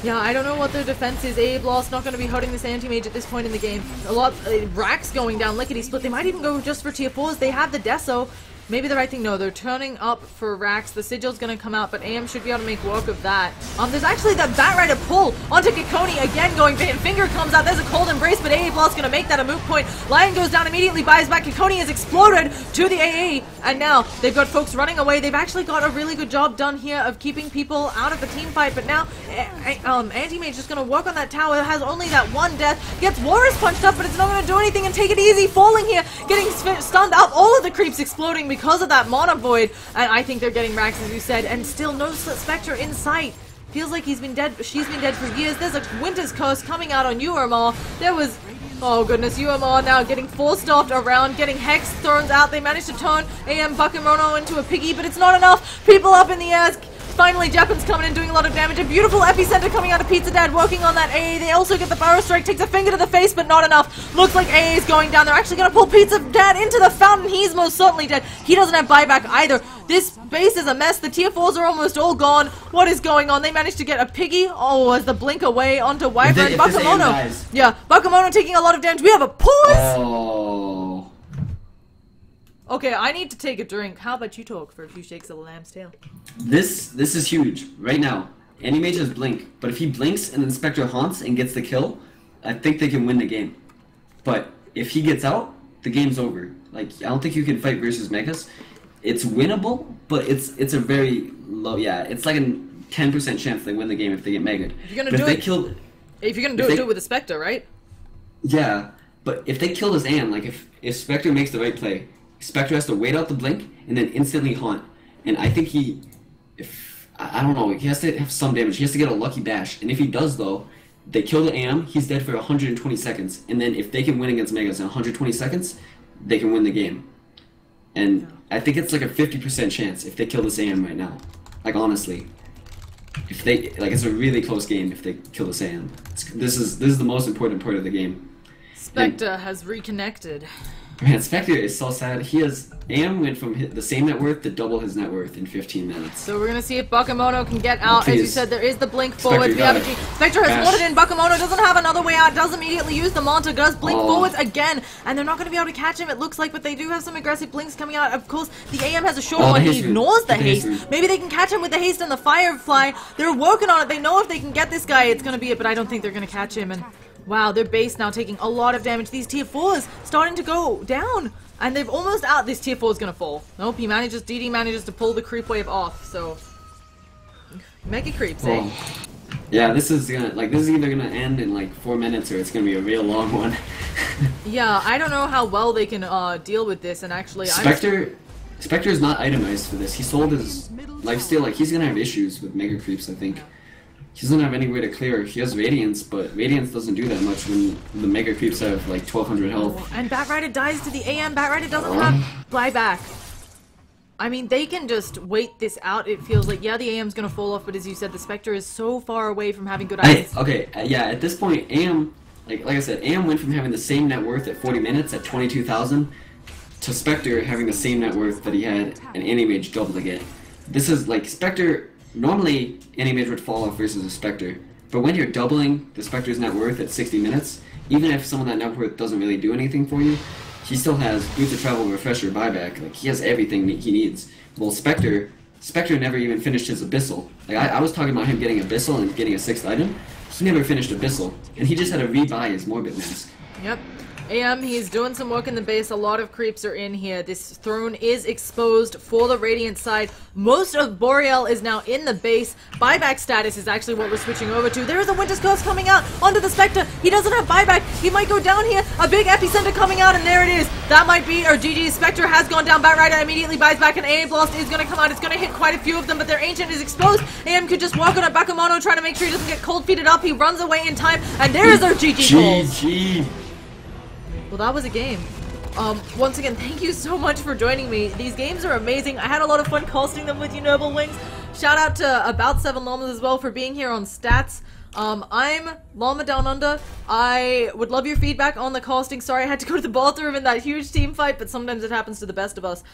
Yeah, I don't know what their defense is. Abe Lost not going to be hurting this anti-mage at this point in the game. A lot, Rax going down, lickety split. They might even go just for tier 4s. They have the Deso. Maybe the right thing, no, they're turning up for Rax. The Sigil's gonna come out, but AM should be able to make work of that. There's actually that Batrider pull onto Kikoni, again going, Finger comes out, there's a cold embrace, but AA Blast gonna make that a moot point. Lion goes down immediately, buys back, Kikoni has exploded to the AA, and now they've got folks running away. They've actually got a really good job done here of keeping people out of the team fight, but now, Anti-Mage just gonna work on that tower, it has only that one death, gets Warriors punched up, but it's not gonna do anything, and take it easy, falling here, getting stunned up, all of the creeps exploding because of that Mana Void, and I think they're getting Rax, as you said, and still no Spectre in sight. Feels like she's been dead for years. There's a Winter's Curse coming out on UMR. There was, oh goodness, UMR now getting force-stopped around, getting Hex thrown out. They managed to turn AM Bakemono into a piggy, but it's not enough. People up in the air. Finally, Japan's coming in, doing a lot of damage. A beautiful epicenter coming out of Pizza Dad, working on that AA. They also get the Burrow Strike, takes a finger to the face, but not enough. Looks like AA is going down. They're actually going to pull Pizza Dad into the fountain. He's most certainly dead. He doesn't have buyback either. This base is a mess. The tier 4s are almost all gone. What is going on? They managed to get a piggy. Oh, as the blink away onto Wyvern. Bakemono. Yeah, Bakemono taking a lot of damage. We have a pause. Oh. Okay, I need to take a drink. How about you talk for a few shakes of the lamb's tail? This is huge right now. Anti-Mage has blink, but if he blinks and then Spectre haunts and gets the kill, I think they can win the game. But if he gets out, the game's over. Like, I don't think you can fight versus Megas. It's winnable, but it's a very low. Yeah, it's like a 10% chance they win the game if they get Mega'd. If you're gonna do it, if you're gonna do it with a Spectre, right? Yeah, but if they kill this Anne, like if Spectre makes the right play, Spectre has to wait out the blink and then instantly haunt. And I think I don't know, he has to have some damage. He has to get a lucky dash. And if he does, though, they kill the AM, he's dead for 120 seconds. And then if they can win against Megas in 120 seconds, they can win the game. And I think it's like a 50% chance if they kill this AM right now. Like, honestly. If they, like, it's a really close game if they kill this AM. This is the most important part of the game. Spectre has reconnected. Man, Spectre is so sad. AM went from the same net worth to double his net worth in 15 minutes. So we're gonna see if Bakemono can get out. Please. As you said, there is the blink forwards. Spectre, Spectre has warded in. Bakemono doesn't have another way out. Does immediately use the Manta. Does blink forwards again, and they're not gonna be able to catch him. It looks like, but they do have some aggressive blinks coming out. Of course, the AM has a short one. He ignores the haste. Maybe they can catch him with the haste and the Firefly. They're working on it. They know if they can get this guy, it's gonna be it. But I don't think they're gonna catch him. And wow, their base now taking a lot of damage. These tier 4s starting to go down. And they've almost out. This tier 4 is gonna fall. Nope, DD manages to pull the creep wave off, so mega creeps, eh? Yeah, this is either gonna end in like 4 minutes or it's gonna be a real long one. Yeah, I don't know how well they can deal with this, and actually Spectre is not itemized for this. He sold his lifesteal, like he's gonna have issues with mega creeps, I think. He doesn't have any way to clear. He has Radiance, but Radiance doesn't do that much when the Mega Creeps have like 1200 health. And Batrider dies to the AM. Batrider doesn't have buyback. I mean, they can just wait this out. It feels like, yeah, the AM's gonna fall off, but as you said, the Spectre is so far away from having good items. Yeah, at this point, AM, like I said, AM went from having the same net worth at 40 minutes at 22,000 to Spectre having the same net worth that he had an Anti-Mage double again. This is like Spectre. Normally, Anti-Mage would fall off versus a Spectre, but when you're doubling the Spectre's net worth at 60 minutes, even if some of that net worth doesn't really do anything for you, he still has Boots of Travel, Refresher, Buyback. Like, he has everything he needs. Well, Spectre never even finished his Abyssal. Like, I was talking about him getting Abyssal and getting a 6th item. He never finished Abyssal, and he just had to rebuy his Morbid Mask. Yep. AM, he's doing some work in the base. A lot of creeps are in here. This throne is exposed for the Radiant side. Most of Boreal is now in the base. Buyback status is actually what we're switching over to. There is a Winter's Curse coming out onto the Spectre. He doesn't have buyback. He might go down here. A big epicenter coming out, and there it is. That might be, or GG. Spectre has gone down. Batrider immediately buys back, and AM Blast is going to come out. It's going to hit quite a few of them, but their Ancient is exposed. AM could just walk on a Bakemono, trying to make sure he doesn't get cold feeted up. He runs away in time, and there is our GG calls. GG. Well, that was a game. Once again, thank you so much for joining me. These games are amazing. I had a lot of fun casting them with you, Noble Wings. Shout out to About 7 Llamas as well for being here on stats. I'm Llama Down Under. I would love your feedback on the casting. Sorry I had to go to the bathroom in that huge team fight, but sometimes it happens to the best of us.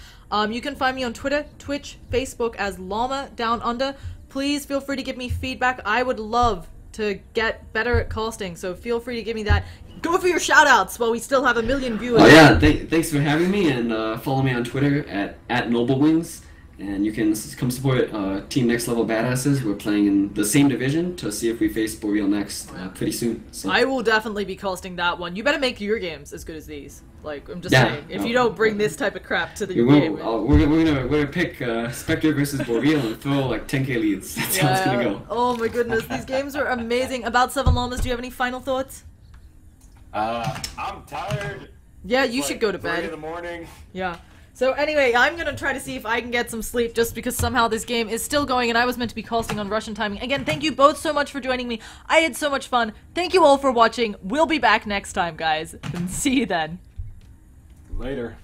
You can find me on Twitter, Twitch, Facebook as Llama Down Under. Please feel free to give me feedback. I would love to get better at casting, so feel free to give me that. Go for your shoutouts while we still have 1 million viewers. Oh yeah, thanks for having me, and follow me on Twitter at NobleWings. And you can come support Team Next Level Badasses. We're playing in the same division to see if we face Boreal next pretty soon. So. I will definitely be casting that one. You better make your games as good as these. Like, I'm just saying. If you don't bring this type of crap to the game... We're gonna pick Spectre versus Boreal and throw like 10k leads. That's how it's gonna go. Oh my goodness, these games are amazing. About 7 Llamas, do you have any final thoughts? I'm tired. Yeah, you should go to 3 bed. in the morning. Yeah. So anyway, I'm gonna try to see if I can get some sleep just because somehow this game is still going and I was meant to be casting on Russian timing. Again, thank you both so much for joining me. I had so much fun. Thank you all for watching. We'll be back next time, guys. And see you then. Later.